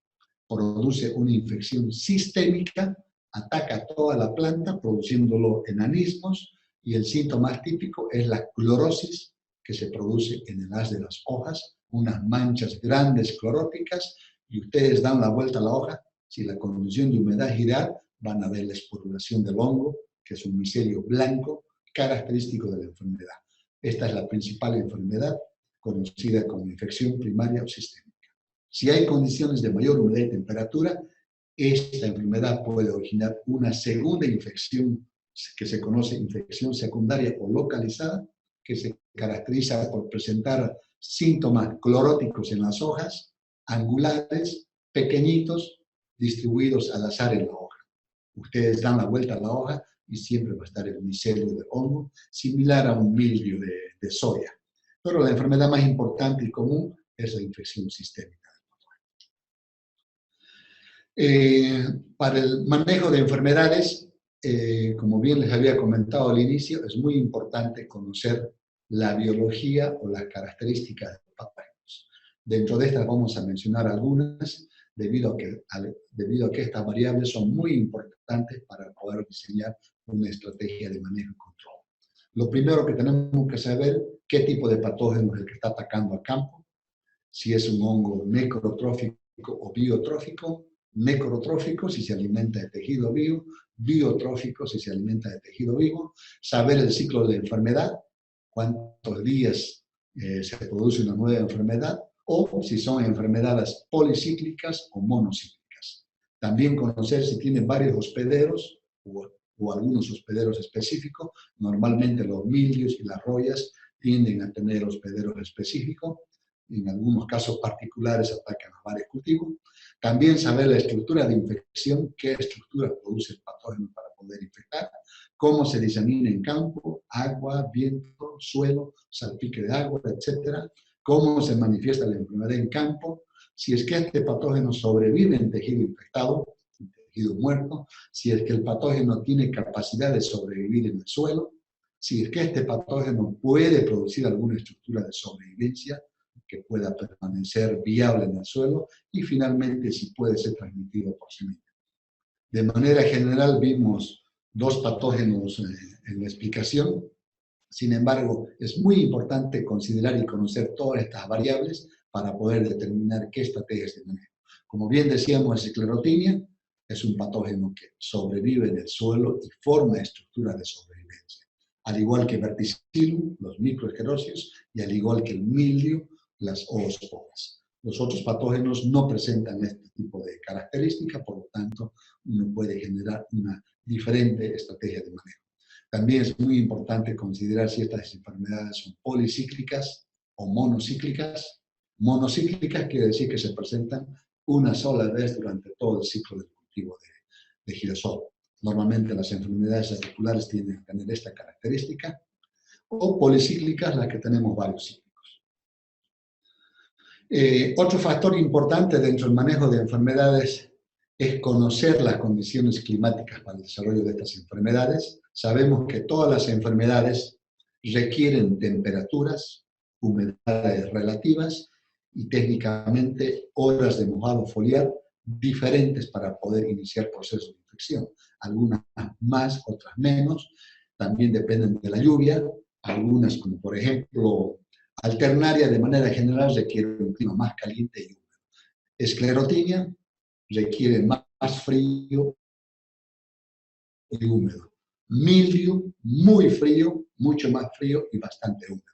produce una infección sistémica, ataca toda la planta, produciéndolo enanismos, y el síntoma típico es la clorosis, que se produce en el haz de las hojas, unas manchas grandes cloróticas, y ustedes dan la vuelta a la hoja. Si la condición de humedad girar, van a ver la esporulación del hongo, que es un micelio blanco, característico de la enfermedad. Esta es la principal enfermedad conocida como infección primaria o sistémica. Si hay condiciones de mayor humedad y temperatura, esta enfermedad puede originar una segunda infección que se conoce infección secundaria o localizada, que se caracteriza por presentar síntomas cloróticos en las hojas, angulares, pequeñitos, distribuidos al azar en la hoja. Ustedes dan la vuelta a la hoja y siempre va a estar el micelio de hongo, similar a un mildio de soya. Pero la enfermedad más importante y común es la infección sistémica. Para el manejo de enfermedades, como bien les había comentado al inicio, es muy importante conocer la biología o las características de los patógenos. Dentro de estas vamos a mencionar algunas, debido a que estas variables son muy importantes para poder diseñar una estrategia de manejo y control. Lo primero que tenemos que saber, qué tipo de patógeno es el que está atacando al campo, si es un hongo necrotrófico o biotrófico. Necrotrófico si se alimenta de tejido vivo, biotrófico si se alimenta de tejido vivo, saber el ciclo de enfermedad, cuántos días se produce una nueva enfermedad, o si son enfermedades policíclicas o monocíclicas. También conocer si tienen varios hospederos o algunos hospederos específicos. Normalmente los mildios y las rollas tienden a tener hospederos específicos. En algunos casos particulares atacan a varios cultivos. También saber la estructura de infección, qué estructura produce el patógeno para poder infectar, cómo se disemina en campo, agua, viento, suelo, salpique de agua, etc. Cómo se manifiesta la enfermedad en campo, si es que este patógeno sobrevive en tejido infectado, en tejido muerto, si es que el patógeno tiene capacidad de sobrevivir en el suelo, si es que este patógeno puede producir alguna estructura de sobrevivencia que pueda permanecer viable en el suelo, y finalmente si puede ser transmitido por semilla. De manera general vimos dos patógenos en la explicación. Sin embargo, es muy importante considerar y conocer todas estas variables para poder determinar qué estrategias de manejo. Como bien decíamos, Sclerotinia es un patógeno que sobrevive en el suelo y forma estructuras de sobrevivencia. Al igual que Verticillum, los microesquerocios, y al igual que el mildio, las oosporas. Los otros patógenos no presentan este tipo de características, por lo tanto, uno puede generar una diferente estrategia de manejo. También es muy importante considerar si estas enfermedades son policíclicas o monocíclicas. Monocíclicas quiere decir que se presentan una sola vez durante todo el ciclo del cultivo de girasol. Normalmente las enfermedades articulares tienden a tener esta característica. O policíclicas, las que tenemos varios ciclos. Otro factor importante dentro del manejo de enfermedades es conocer las condiciones climáticas para el desarrollo de estas enfermedades. Sabemos que todas las enfermedades requieren temperaturas, humedades relativas y técnicamente horas de mojado foliar diferentes para poder iniciar procesos de infección. Algunas más, otras menos. También dependen de la lluvia. Algunas, como por ejemplo, alternaria de manera general requiere un clima más caliente y húmedo. Sclerotinia requiere más frío y húmedo. Mildio, muy frío, mucho más frío y bastante húmedo.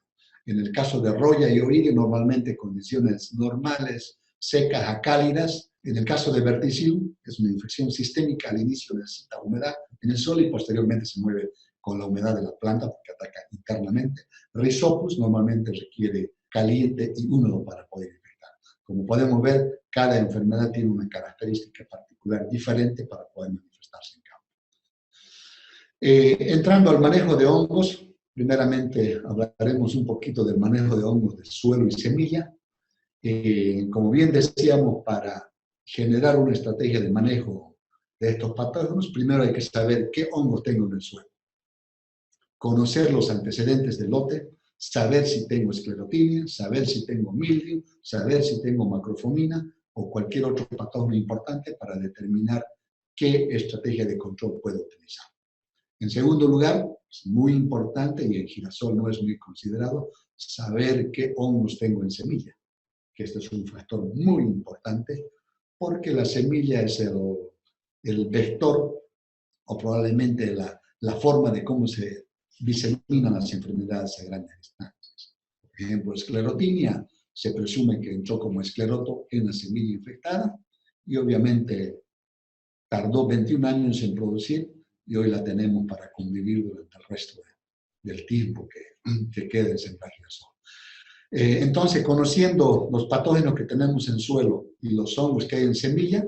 En el caso de roya y oidio, normalmente condiciones normales, secas a cálidas. En el caso de Verticillum, es una infección sistémica, al inicio necesita humedad en el suelo y posteriormente se mueve con la humedad de la planta porque ataca internamente. Rhizopus normalmente requiere caliente y húmedo para poder infectar. Como podemos ver, cada enfermedad tiene una característica particular diferente para poder manifestarse en campo. Entrando al manejo de hongos, primeramente hablaremos un poquito del manejo de hongos del suelo y semilla. Como bien decíamos, para generar una estrategia de manejo de estos patógenos, primero hay que saber qué hongos tengo en el suelo. Conocer los antecedentes del lote, saber si tengo esclerotinia, saber si tengo mildio, saber si tengo macrofomina o cualquier otro patógeno importante para determinar qué estrategia de control puedo utilizar. En segundo lugar, es muy importante, y en girasol no es muy considerado, saber qué hongos tengo en semilla, que este es un factor muy importante, porque la semilla es el vector o probablemente la forma de cómo se diseminan las enfermedades a grandes distancias. Por ejemplo, esclerotinia se presume que entró como escleroto en la semilla infectada y obviamente tardó 21 años en producir y hoy la tenemos para convivir durante el resto del tiempo que quede en sembrar girasol. Entonces, conociendo los patógenos que tenemos en suelo y los hongos que hay en semilla,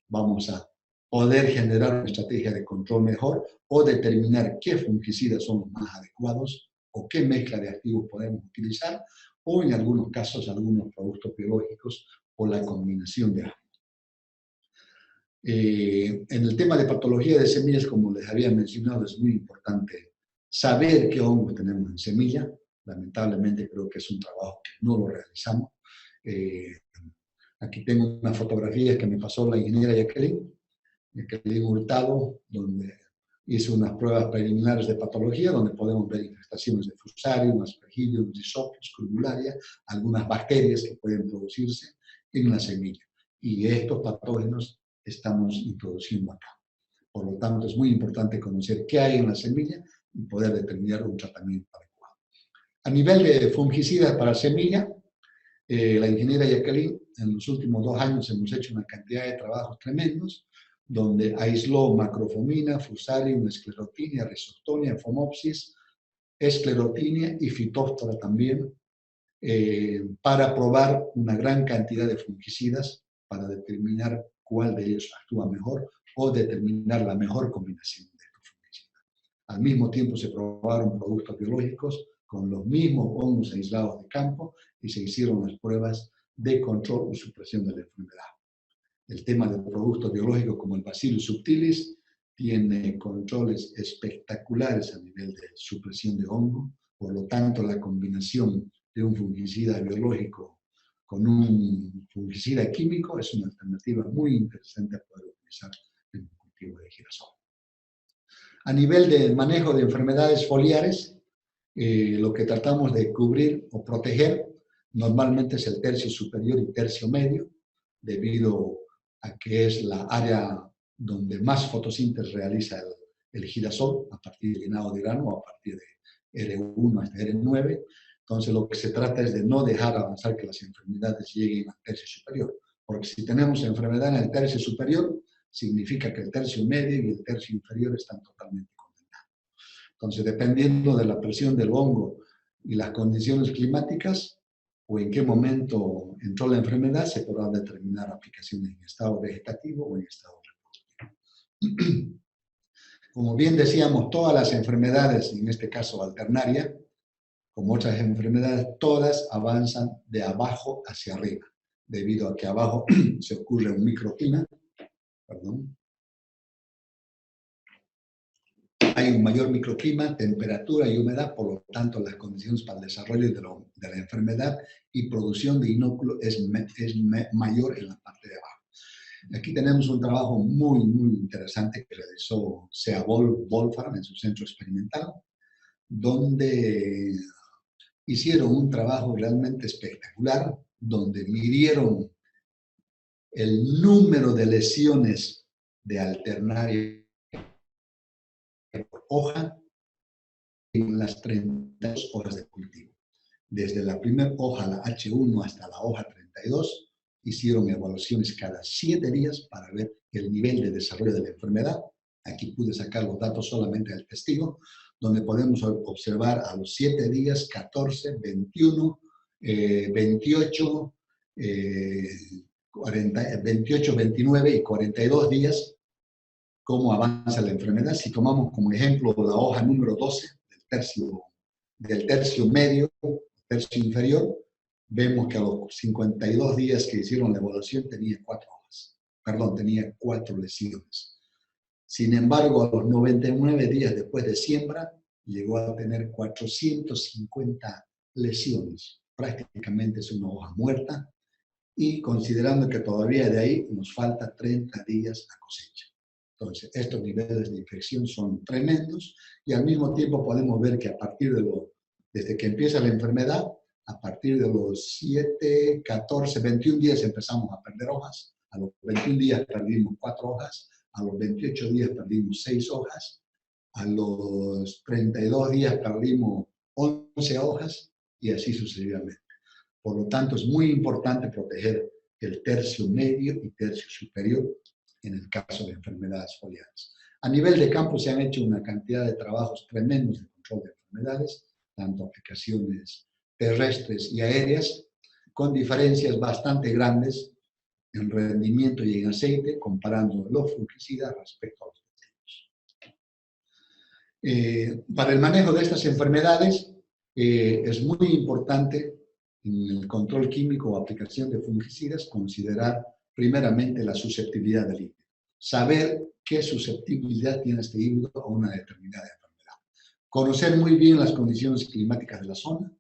vamos a poder generar una estrategia de control mejor o determinar qué fungicidas son los más adecuados o qué mezcla de activos podemos utilizar o en algunos casos algunos productos biológicos o la combinación de ambos. En el tema de patología de semillas, como les había mencionado, es muy importante saber qué hongos tenemos en semilla. Lamentablemente creo que es un trabajo que no lo realizamos. Aquí tengo una fotografía que me pasó la ingeniera Jacqueline Hurtado, donde hizo unas pruebas preliminares de patología, donde podemos ver infestaciones de Fusarium, Aspergillus, Rhizopus, Crudularia, algunas bacterias que pueden producirse en la semilla. Y estos patógenos estamos introduciendo acá. Por lo tanto, es muy importante conocer qué hay en la semilla y poder determinar un tratamiento adecuado. A nivel de fungicidas para semilla, la ingeniera Jacqueline, en los últimos 2 años hemos hecho una cantidad de trabajos tremendos, donde aisló macrofomina, fusarium, esclerotinia, rhizoctonia, fomopsis, esclerotinia y fitóftora también, para probar una gran cantidad de fungicidas para determinar cuál de ellos actúa mejor o determinar la mejor combinación de estos fungicidas. Al mismo tiempo se probaron productos biológicos con los mismos hongos aislados de campo y se hicieron las pruebas de control y supresión de la enfermedad. El tema de productos biológicos como el Bacillus subtilis tiene controles espectaculares a nivel de supresión de hongo, por lo tanto la combinación de un fungicida biológico con un fungicida químico es una alternativa muy interesante a poder utilizar en el cultivo de girasol. A nivel de manejo de enfermedades foliares, lo que tratamos de cubrir o proteger normalmente es el tercio superior y tercio medio, debido a que es la área donde más fotosíntesis realiza el girasol, a partir del llenado de grano o a partir de R1 hasta R9. Entonces, lo que se trata es de no dejar avanzar que las enfermedades lleguen al tercio superior, porque si tenemos enfermedad en el tercio superior, significa que el tercio medio y el tercio inferior están totalmente condenados. Entonces, dependiendo de la presión del hongo y las condiciones climáticas, o en qué momento entró la enfermedad, se podrán determinar aplicaciones en estado vegetativo o en estado reproductivo. Como bien decíamos, todas las enfermedades, en este caso alternaria, como otras enfermedades, todas avanzan de abajo hacia arriba, debido a que abajo se ocurre un microclima, hay un mayor microclima, temperatura y humedad, por lo tanto las condiciones para el desarrollo de la enfermedad y producción de inóculo es mayor en la parte de abajo. Aquí tenemos un trabajo muy interesante que realizó Sea Wolfram en su centro experimental, donde hicieron un trabajo realmente espectacular, donde midieron el número de lesiones de alternaria por hoja en las 32 horas de cultivo. Desde la primera hoja, la H1, hasta la hoja 32, hicieron evaluaciones cada 7 días para ver el nivel de desarrollo de la enfermedad. Aquí pude sacar los datos solamente del testigo, donde podemos observar a los 7 días, 14, 21, 28, 28, 29 y 42 días, cómo avanza la enfermedad. Si tomamos como ejemplo la hoja número 12 del tercio medio, tercio inferior, vemos que a los 52 días que hicieron la evaluación tenía 4 hojas. Perdón, tenía 4 lesiones. Sin embargo, a los 99 días después de siembra, llegó a tener 450 lesiones. Prácticamente es una hoja muerta y considerando que todavía de ahí nos falta 30 días a cosecha. Entonces, estos niveles de infección son tremendos y al mismo tiempo podemos ver que a partir de desde que empieza la enfermedad, a partir de los 7, 14, 21 días empezamos a perder hojas. A los 21 días perdimos 4 hojas, a los 28 días perdimos 6 hojas, a los 32 días perdimos 11 hojas y así sucesivamente. Por lo tanto, es muy importante proteger el tercio medio y tercio superior en el caso de enfermedades foliares. A nivel de campo se han hecho una cantidad de trabajos tremendos de control de enfermedades, tanto aplicaciones terrestres y aéreas, con diferencias bastante grandes en rendimiento y en aceite, comparando los fungicidas respecto a los pesticidas. Para el manejo de estas enfermedades es muy importante en el control químico o aplicación de fungicidas considerar primeramente la susceptibilidad del híbrido. Saber qué susceptibilidad tiene este híbrido a una determinada enfermedad. Conocer muy bien las condiciones climáticas de la zona,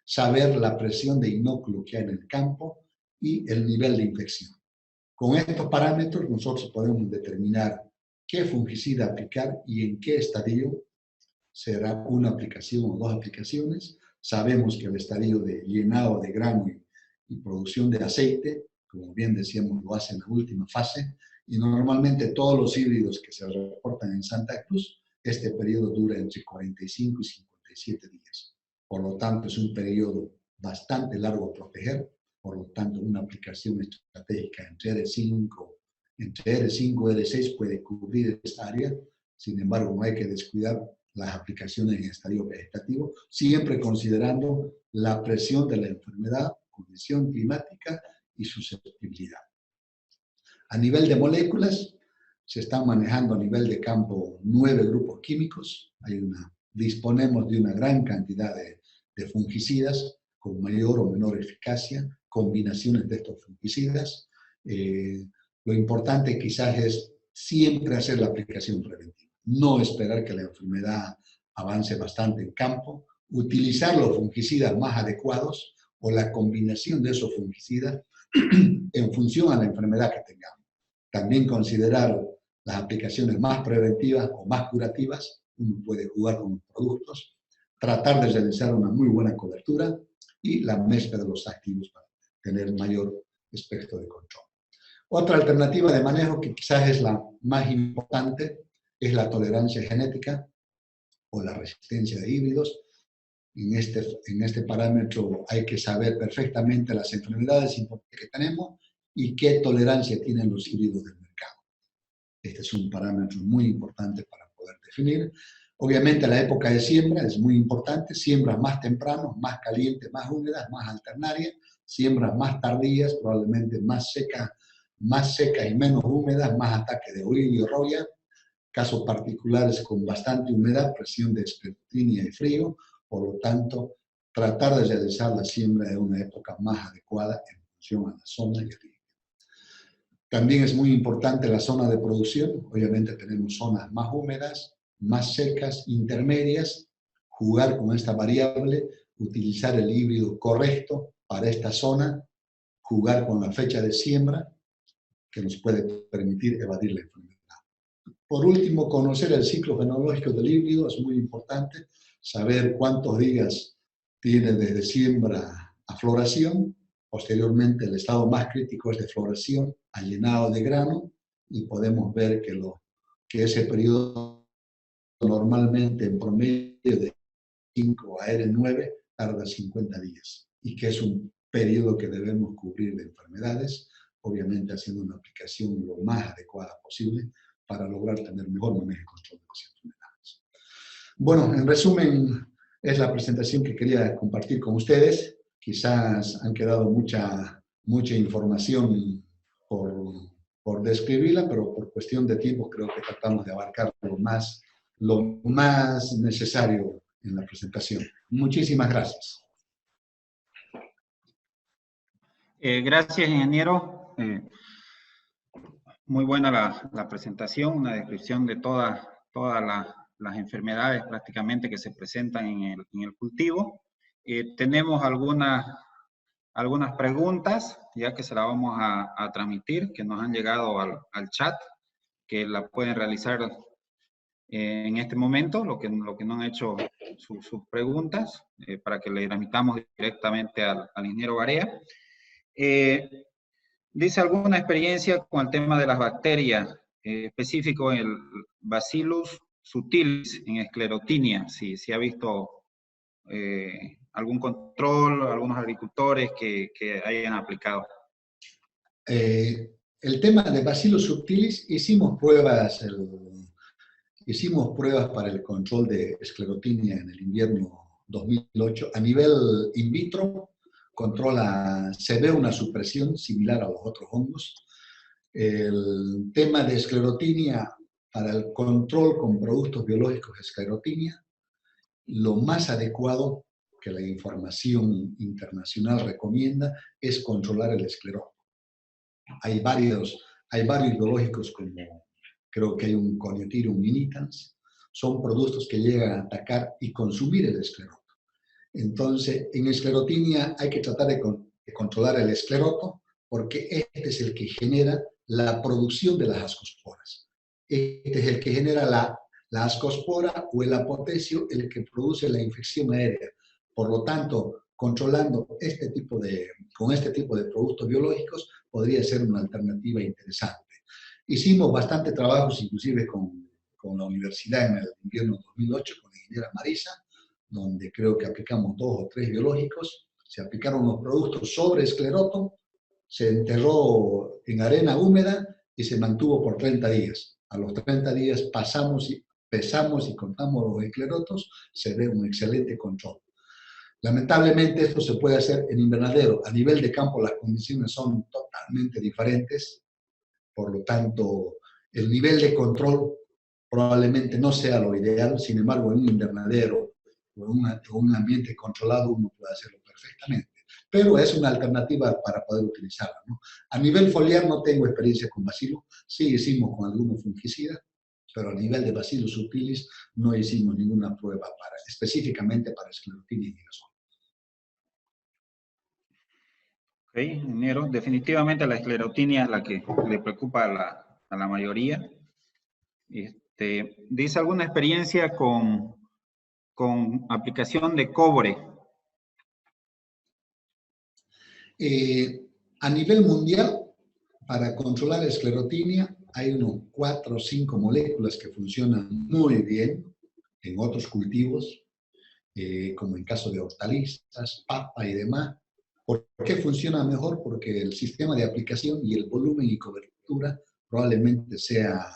saber la presión de inóculo que hay en el campo y el nivel de infección. Con estos parámetros nosotros podemos determinar qué fungicida aplicar y en qué estadio será una aplicación o 2 aplicaciones. Sabemos que el estadio de llenado de grano y producción de aceite, como bien decíamos, lo hace en la última fase, y normalmente todos los híbridos que se reportan en Santa Cruz, este periodo dura entre 45 y 57 días. Por lo tanto, es un periodo bastante largo a proteger, por lo tanto, una aplicación estratégica entre R5 y R6 puede cubrir esta área. Sin embargo, no hay que descuidar las aplicaciones en estadio vegetativo, siempre considerando la presión de la enfermedad, condición climática y susceptibilidad. A nivel de moléculas, se están manejando a nivel de campo 9 grupos químicos. Disponemos de una gran cantidad de fungicidas con mayor o menor eficacia, combinaciones de estos fungicidas. Lo importante quizás es siempre hacer la aplicación preventiva. No esperar que la enfermedad avance bastante en campo, utilizar los fungicidas más adecuados o la combinación de esos fungicidas en función a la enfermedad que tengamos. También considerar las aplicaciones más preventivas o más curativas. Uno puede jugar con los productos, tratar de realizar una muy buena cobertura y la mezcla de los activos para tener mayor espectro de control. Otra alternativa de manejo que quizás es la más importante es la tolerancia genética o la resistencia de híbridos. En este parámetro hay que saber perfectamente las enfermedades que tenemos y qué tolerancia tienen los híbridos del mercado. Este es un parámetro muy importante para poder definir. Obviamente la época de siembra es muy importante, siembras más tempranos, más calientes, más húmedas, más alternarias, siembras más tardías, probablemente más secas y menos húmedas, más ataque de oído y roya, casos particulares con bastante humedad, presión de esclerotinia y frío, por lo tanto, tratar de realizar la siembra en una época más adecuada en función a la zona y el clima. También es muy importante la zona de producción. Obviamente tenemos zonas más húmedas, más secas, intermedias. Jugar con esta variable, utilizar el híbrido correcto para esta zona, jugar con la fecha de siembra, que nos puede permitir evadir la enfermedad. Por último, conocer el ciclo fenológico del híbrido es muy importante, saber cuántos días tiene desde siembra a floración. Posteriormente, el estado más crítico es de floración a llenado de grano y podemos ver que ese periodo normalmente en promedio de 5 a R9 tarda 50 días y que es un periodo que debemos cubrir de enfermedades, obviamente haciendo una aplicación lo más adecuada posible para lograr tener mejor manejo y control de las enfermedades. Bueno, en resumen, es la presentación que quería compartir con ustedes. Quizás han quedado mucha información por describirla, pero por cuestión de tiempo creo que tratamos de abarcar lo más necesario en la presentación. Muchísimas gracias. Gracias, ingeniero. Muy buena la presentación, una descripción de todas las enfermedades prácticamente que se presentan en el cultivo. Tenemos algunas algunas preguntas, ya que se las vamos a transmitir, que nos han llegado al chat, que la pueden realizar en este momento, lo que no han hecho sus preguntas, para que le tramitamos directamente al ingeniero Barea. Dice alguna experiencia con el tema de las bacterias, específico en el Bacillus subtilis, en esclerotinia, si ha visto algún control, algunos agricultores que hayan aplicado. El tema de Bacillus subtilis, hicimos pruebas para el control de esclerotinia en el invierno 2008. A nivel in vitro, se ve una supresión similar a los otros hongos. El tema de esclerotinia para el control con productos biológicos de esclerotinia, lo más adecuado que la información internacional recomienda es controlar el escleroto. Hay varios biológicos, como creo que hay un Coniotherium minitans, son productos que llegan a atacar y consumir el escleroto. Entonces, en esclerotinia hay que tratar de controlar el escleroto, porque este es el que genera la producción de las ascosporas. Este es el que genera la ascospora o el apotecio, el que produce la infección aérea. Por lo tanto, controlando con este tipo de productos biológicos podría ser una alternativa interesante. Hicimos bastante trabajos, inclusive con la universidad en el invierno 2008, con la ingeniera Marisa, donde creo que aplicamos 2 o 3 biológicos. Se aplicaron los productos sobre escleroto, se enterró en arena húmeda y se mantuvo por 30 días. A los 30 días pesamos y contamos los esclerotos, se ve un excelente control. Lamentablemente esto se puede hacer en invernadero. A nivel de campo las condiciones son totalmente diferentes, por lo tanto el nivel de control probablemente no sea lo ideal. Sin embargo, en un invernadero o en un ambiente controlado uno puede hacerlo perfectamente. Pero es una alternativa para poder utilizarla, ¿no? A nivel foliar no tengo experiencia con Bacillus, sí hicimos con algunos fungicidas, pero a nivel de Bacillus subtilis no hicimos ninguna prueba específicamente para esclerotinia y girasol. Ok, ingeniero, definitivamente la esclerotinia es la que le preocupa a la mayoría. ¿Dice alguna experiencia con aplicación de cobre? A nivel mundial, para controlar la esclerotinia, hay unos 4 o 5 moléculas que funcionan muy bien en otros cultivos, como en caso de hortalizas, papa y demás. ¿Por qué funciona mejor? Porque el sistema de aplicación y el volumen y cobertura probablemente sea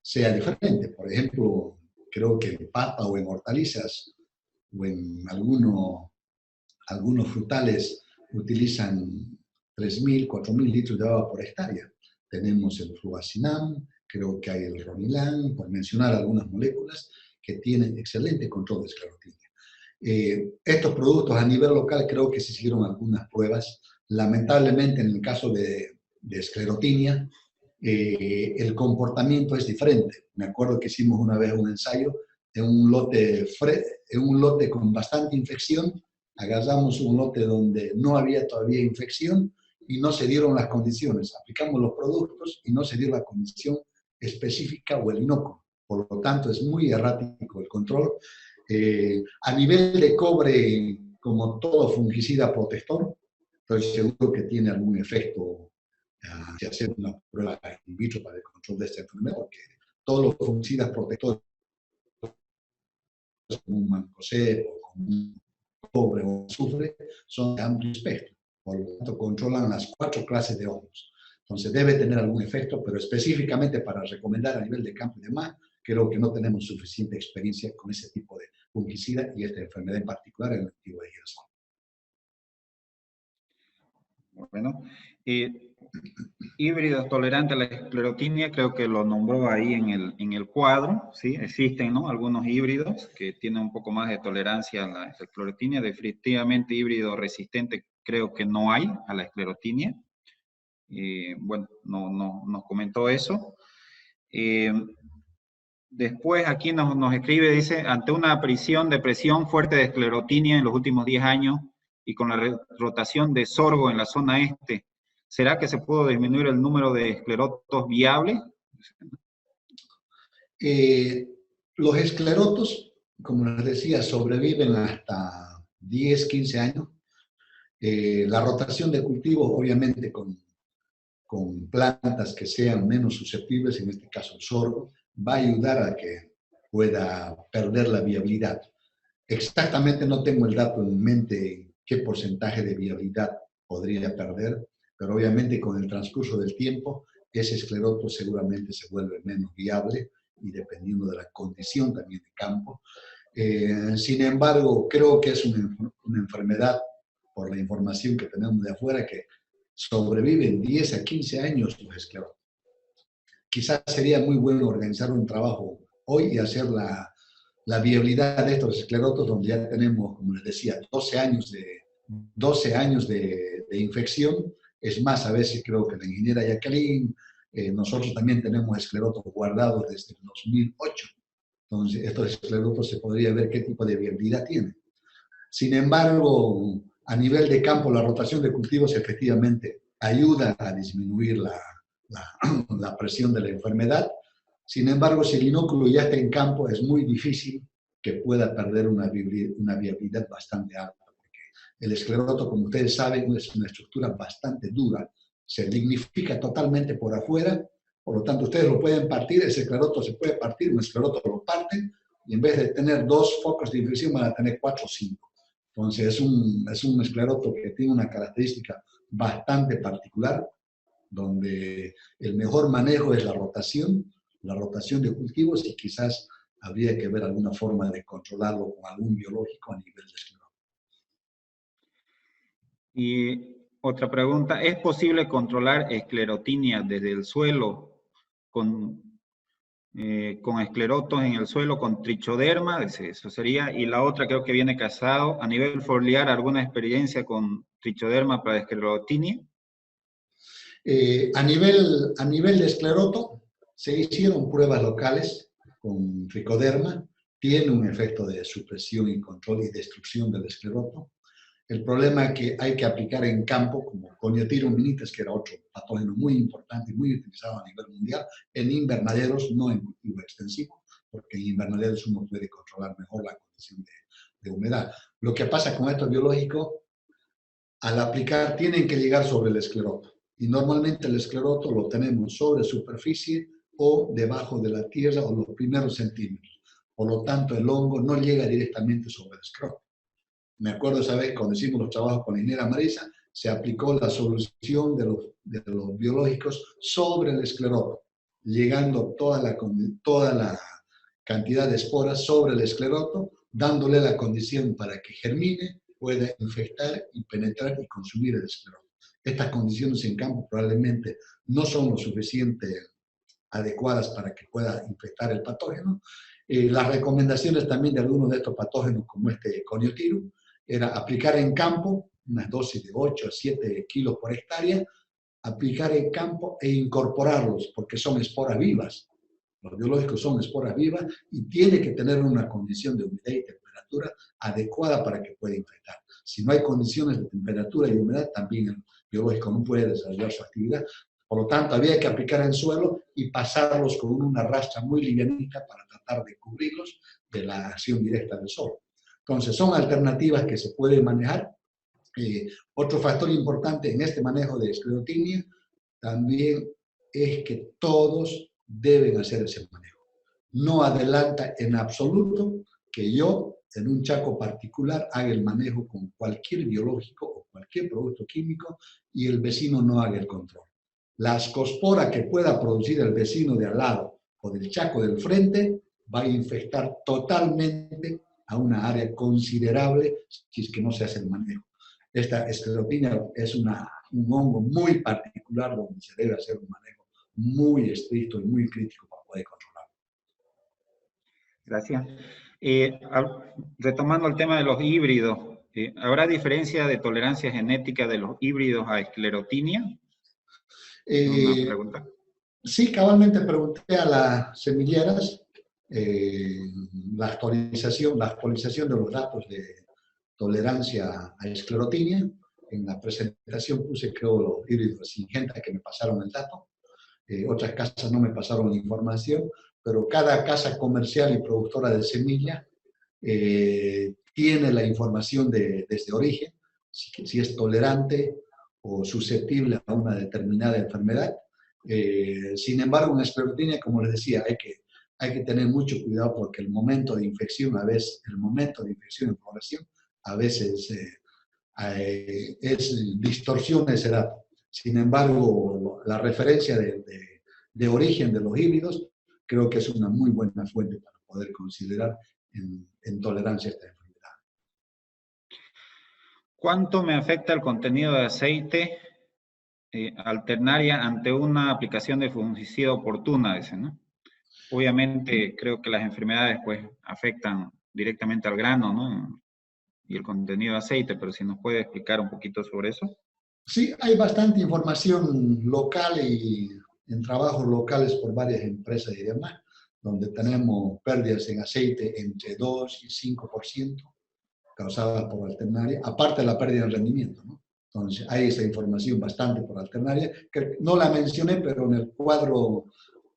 diferente. Por ejemplo, creo que en papa o en hortalizas o en algunos frutales utilizan 3.000, 4.000 litros de agua por hectárea. Tenemos el fluvacinam, creo que hay el ronilán, por mencionar algunas moléculas que tienen excelente control de esclerotinia. Estos productos a nivel local creo que se hicieron algunas pruebas. Lamentablemente en el caso de esclerotinia, el comportamiento es diferente. Me acuerdo que hicimos una vez un ensayo en un lote con bastante infección. Agarramos un lote donde no había todavía infección y no se dieron las condiciones. Aplicamos los productos y no se dio la condición específica o el inocuo. Por lo tanto, es muy errático el control. A nivel de cobre, como todo fungicida protector, estoy seguro que tiene algún efecto de hacer una prueba in vitro para el control de esta enfermedad, porque todos los fungicidas protectores, como un mancozeb o como un cobre o azufre, son de amplio espectro. Por lo tanto, controlan las 4 clases de hongos. Entonces, debe tener algún efecto, pero específicamente para recomendar a nivel de campo y demás, creo que no tenemos suficiente experiencia con ese tipo de fungicida y esta enfermedad en particular en el cultivo de girasol. Bueno, híbridos tolerantes a la esclerotinia, creo que lo nombró ahí en el cuadro, ¿sí? Existen, ¿no?, algunos híbridos que tienen un poco más de tolerancia a la esclerotinia. Definitivamente híbrido resistente creo que no hay a la esclerotinia. Bueno, nos comentó eso. Después aquí nos escribe, dice, ante una aparición de presión fuerte de esclerotinia en los últimos 10 años, y con la rotación de sorgo en la zona este, ¿será que se pudo disminuir el número de esclerotos viables? Los esclerotos, como les decía, sobreviven hasta 10, 15 años. La rotación de cultivos, obviamente, con plantas que sean menos susceptibles, en este caso el sorgo, va a ayudar a que pueda perder la viabilidad. Exactamente no tengo el dato en mente qué porcentaje de viabilidad podría perder, pero obviamente con el transcurso del tiempo, ese escleroto seguramente se vuelve menos viable y dependiendo de la condición también de campo. Sin embargo, creo que es una enfermedad, por la información que tenemos de afuera, que sobreviven 10 a 15 años los esclerotos. Quizás sería muy bueno organizar un trabajo hoy y hacer la viabilidad de estos esclerotos, donde ya tenemos, como les decía, 12 años de infección. Es más, a veces creo que la ingeniera Jacqueline, nosotros también tenemos esclerotos guardados desde el 2008. Entonces, estos esclerotos se podría ver qué tipo de viabilidad tienen. Sin embargo, a nivel de campo, la rotación de cultivos efectivamente ayuda a disminuir la presión de la enfermedad. Sin embargo, si el inóculo ya está en campo, es muy difícil que pueda perder una viabilidad bastante alta, porque el escleroto, como ustedes saben, es una estructura bastante dura, se lignifica totalmente por afuera, por lo tanto, ustedes lo pueden partir, ese escleroto se puede partir, un escleroto lo parten, y en vez de tener 2 focos de infección, van a tener 4 o 5. Entonces, es un escleroto que tiene una característica bastante particular, donde el mejor manejo es la rotación de cultivos, y quizás habría que ver alguna forma de controlarlo con algún biológico a nivel de escleroto. Y otra pregunta, ¿es posible controlar esclerotinia desde el suelo con esclerotos en el suelo con trichoderma? Eso sería. Y la otra creo que viene casado, a nivel foliar, ¿alguna experiencia con trichoderma para esclerotinia? A nivel de escleroto, se hicieron pruebas locales con tricoderma, tiene un efecto de supresión y control y destrucción del escleroto. El problema que hay que aplicar en campo, como Coniotiro minites, que era otro patógeno muy importante y muy utilizado a nivel mundial, en invernaderos, no en cultivo extensivo, porque en invernaderos uno puede controlar mejor la condición de humedad. Lo que pasa con estos biológicos, al aplicar, tienen que llegar sobre el escleroto. Y normalmente el escleroto lo tenemos sobre superficie o debajo de la tierra o los primeros centímetros. Por lo tanto, el hongo no llega directamente sobre el escleroto. Me acuerdo esa vez cuando hicimos los trabajos con la ingeniera Marisa, se aplicó la solución de los biológicos sobre el escleroto, llegando toda la cantidad de esporas sobre el escleroto, dándole la condición para que germine, pueda infectar y penetrar y consumir el escleroto. Estas condiciones en campo probablemente no son lo suficiente adecuadas para que pueda infectar el patógeno. Las recomendaciones también de algunos de estos patógenos, como este Coniotiro, era aplicar en campo, unas dosis de 8 a 7 kilos por hectárea, aplicar en campo e incorporarlos, porque son esporas vivas. Los biológicos son esporas vivas y tiene que tener una condición de humedad y temperatura adecuada para que pueda infectar. Si no hay condiciones de temperatura y humedad, también el biológico no puede desarrollar su actividad. Por lo tanto, había que aplicar en suelo y pasarlos con una rastra muy livianita para tratar de cubrirlos de la acción directa del sol. Entonces, son alternativas que se pueden manejar. Otro factor importante en este manejo de esclerotinia también es que todos deben hacer ese manejo. No adelanta en absoluto que yo, en un chaco particular, haga el manejo con cualquier biológico o cualquier producto químico y el vecino no haga el control. La ascospora que pueda producir el vecino de al lado o del chaco del frente va a infectar totalmente a una área considerable si es que no se hace el manejo. Esta esclerotinia es un hongo muy particular donde se debe hacer un manejo muy estricto y muy crítico para poder controlarlo. Gracias. Retomando el tema de los híbridos, ¿habrá diferencia de tolerancia genética de los híbridos a esclerotinia? Una pregunta. Sí, cabalmente pregunté a las semilleras la actualización de los datos de tolerancia a esclerotinia. En la presentación puse, creo, los híbridos de Syngenta que me pasaron el dato. Otras casas no me pasaron la información, pero cada casa comercial y productora de semilla tiene la información desde origen, si es tolerante o susceptible a una determinada enfermedad. Sin embargo, en esclerotinia, como les decía, hay que tener mucho cuidado porque el momento de infección, y floración, a veces distorsiona ese dato. Sin embargo, la referencia de origen de los híbridos creo que es una muy buena fuente para poder considerar en tolerancia a esta enfermedad. ¿Cuánto me afecta el contenido de aceite alternaria ante una aplicación de fungicida oportuna? Dice, ¿no? Obviamente creo que las enfermedades pues afectan directamente al grano, ¿no? Y el contenido de aceite, pero si nos puede explicar un poquito sobre eso. Sí, hay bastante información local y en trabajos locales por varias empresas y demás, donde tenemos pérdidas en aceite entre 2 y 5% causadas por alternaria, aparte de la pérdida de rendimiento, ¿no? Entonces, hay esa información bastante por alternaria, que no la mencioné, pero en el cuadro,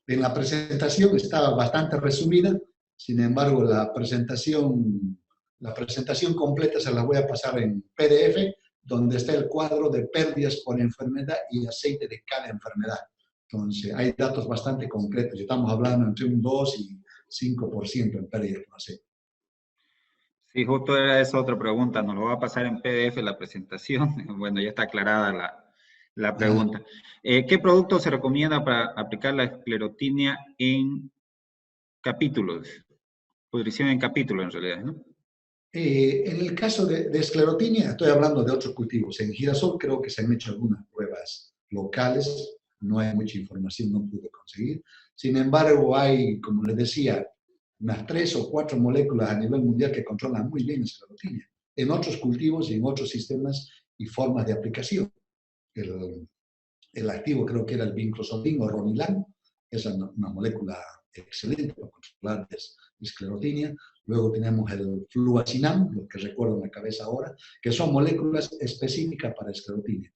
en la presentación estaba bastante resumida. Sin embargo, la presentación completa se la voy a pasar en PDF, donde está el cuadro de pérdidas por enfermedad y aceite de cada enfermedad. Entonces, hay datos bastante concretos. Estamos hablando entre un 2 y 5% en pérdidas por aceite. Sí, justo era esa otra pregunta. Nos lo va a pasar en PDF la presentación. Bueno, ya está aclarada la pregunta. ¿Qué producto se recomienda para aplicar la esclerotinia en capítulos? Pudrición en capítulos, en realidad, ¿no? En el caso de esclerotinia, estoy hablando de otros cultivos. En girasol creo que se han hecho algunas pruebas locales, no hay mucha información, no pude conseguir. Sin embargo, hay, como les decía, unas 3 o 4 moléculas a nivel mundial que controlan muy bien la esclerotinia, en otros cultivos y en otros sistemas y formas de aplicación. El activo creo que era el vinclozolín o Ronilan, esa es una molécula excelente para controlar esclerotinia. Luego tenemos el fluacinam, lo que recuerdo en la cabeza ahora, que son moléculas específicas para esclerotinia.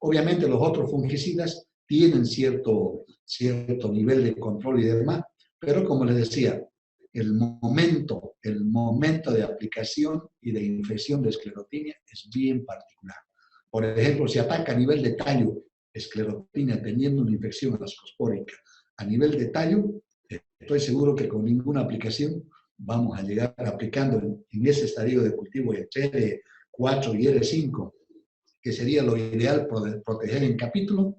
Obviamente los otros fungicidas tienen cierto nivel de control y demás, pero como les decía, el momento de aplicación y de infección de esclerotinia es bien particular. Por ejemplo, si ataca a nivel de tallo esclerotinia teniendo una infección ascospórica a nivel de tallo, estoy seguro que con ninguna aplicación vamos a llegar aplicando en ese estadio de cultivo de R4 y R5, que sería lo ideal proteger en capítulo.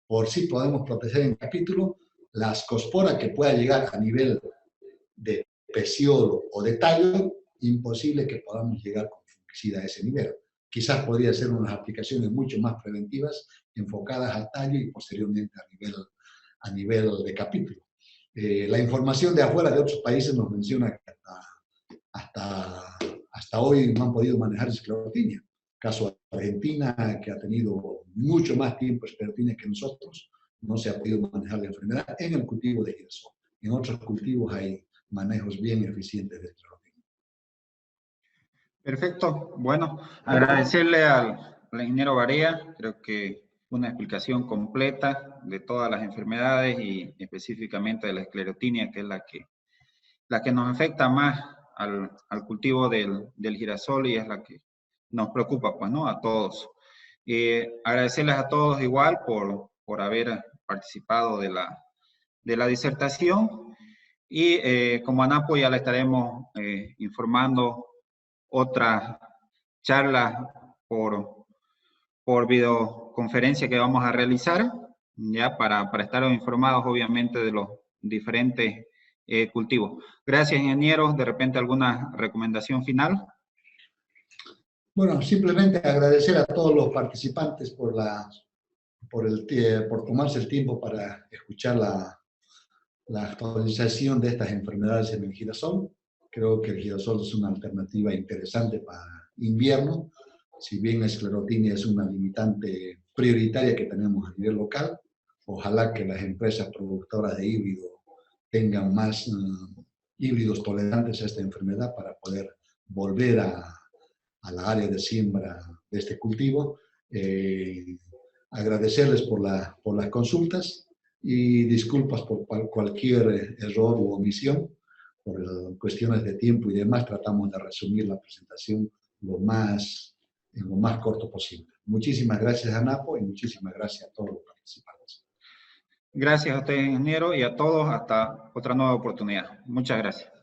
Por si podemos proteger en capítulo, la ascospora que pueda llegar a nivel de peciolo o de tallo, imposible que podamos llegar con fungicida a ese nivel. Quizás podría ser unas aplicaciones mucho más preventivas, enfocadas al tallo y posteriormente a nivel de capítulo. La información de afuera de otros países nos menciona que hasta hoy no han podido manejar esclerotinia. Caso de Argentina, que ha tenido mucho más tiempo esclerotinia que nosotros, no se ha podido manejar la enfermedad en el cultivo de girasol. En otros cultivos hay manejos bien eficientes de esclerotinia. Perfecto. Bueno, agradecerle al ingeniero Barea. Creo que una explicación completa de todas las enfermedades y específicamente de la esclerotinia, que es la que nos afecta más al cultivo del girasol y es la que nos preocupa, pues, ¿no? A todos. Agradecerles a todos igual por haber participado de la disertación y como ANAPO ya le estaremos informando otra charla por videoconferencia que vamos a realizar, ya para estar informados obviamente de los diferentes cultivos. Gracias, ingenieros. De repente, ¿alguna recomendación final? Bueno, simplemente agradecer a todos los participantes por tomarse el tiempo para escuchar la actualización de estas enfermedades en el girasol. Creo que el girasol es una alternativa interesante para invierno, si bien la esclerotinia es una limitante prioritaria que tenemos a nivel local. Ojalá que las empresas productoras de híbridos tengan más híbridos tolerantes a esta enfermedad para poder volver a a la área de siembra de este cultivo. Agradecerles por las consultas y disculpas por cualquier error u omisión. Por cuestiones de tiempo y demás, tratamos de resumir la presentación en lo más corto posible. Muchísimas gracias, ANAPO, y muchísimas gracias a todos los participantes. Gracias a usted, ingeniero, y a todos. Hasta otra nueva oportunidad. Muchas gracias.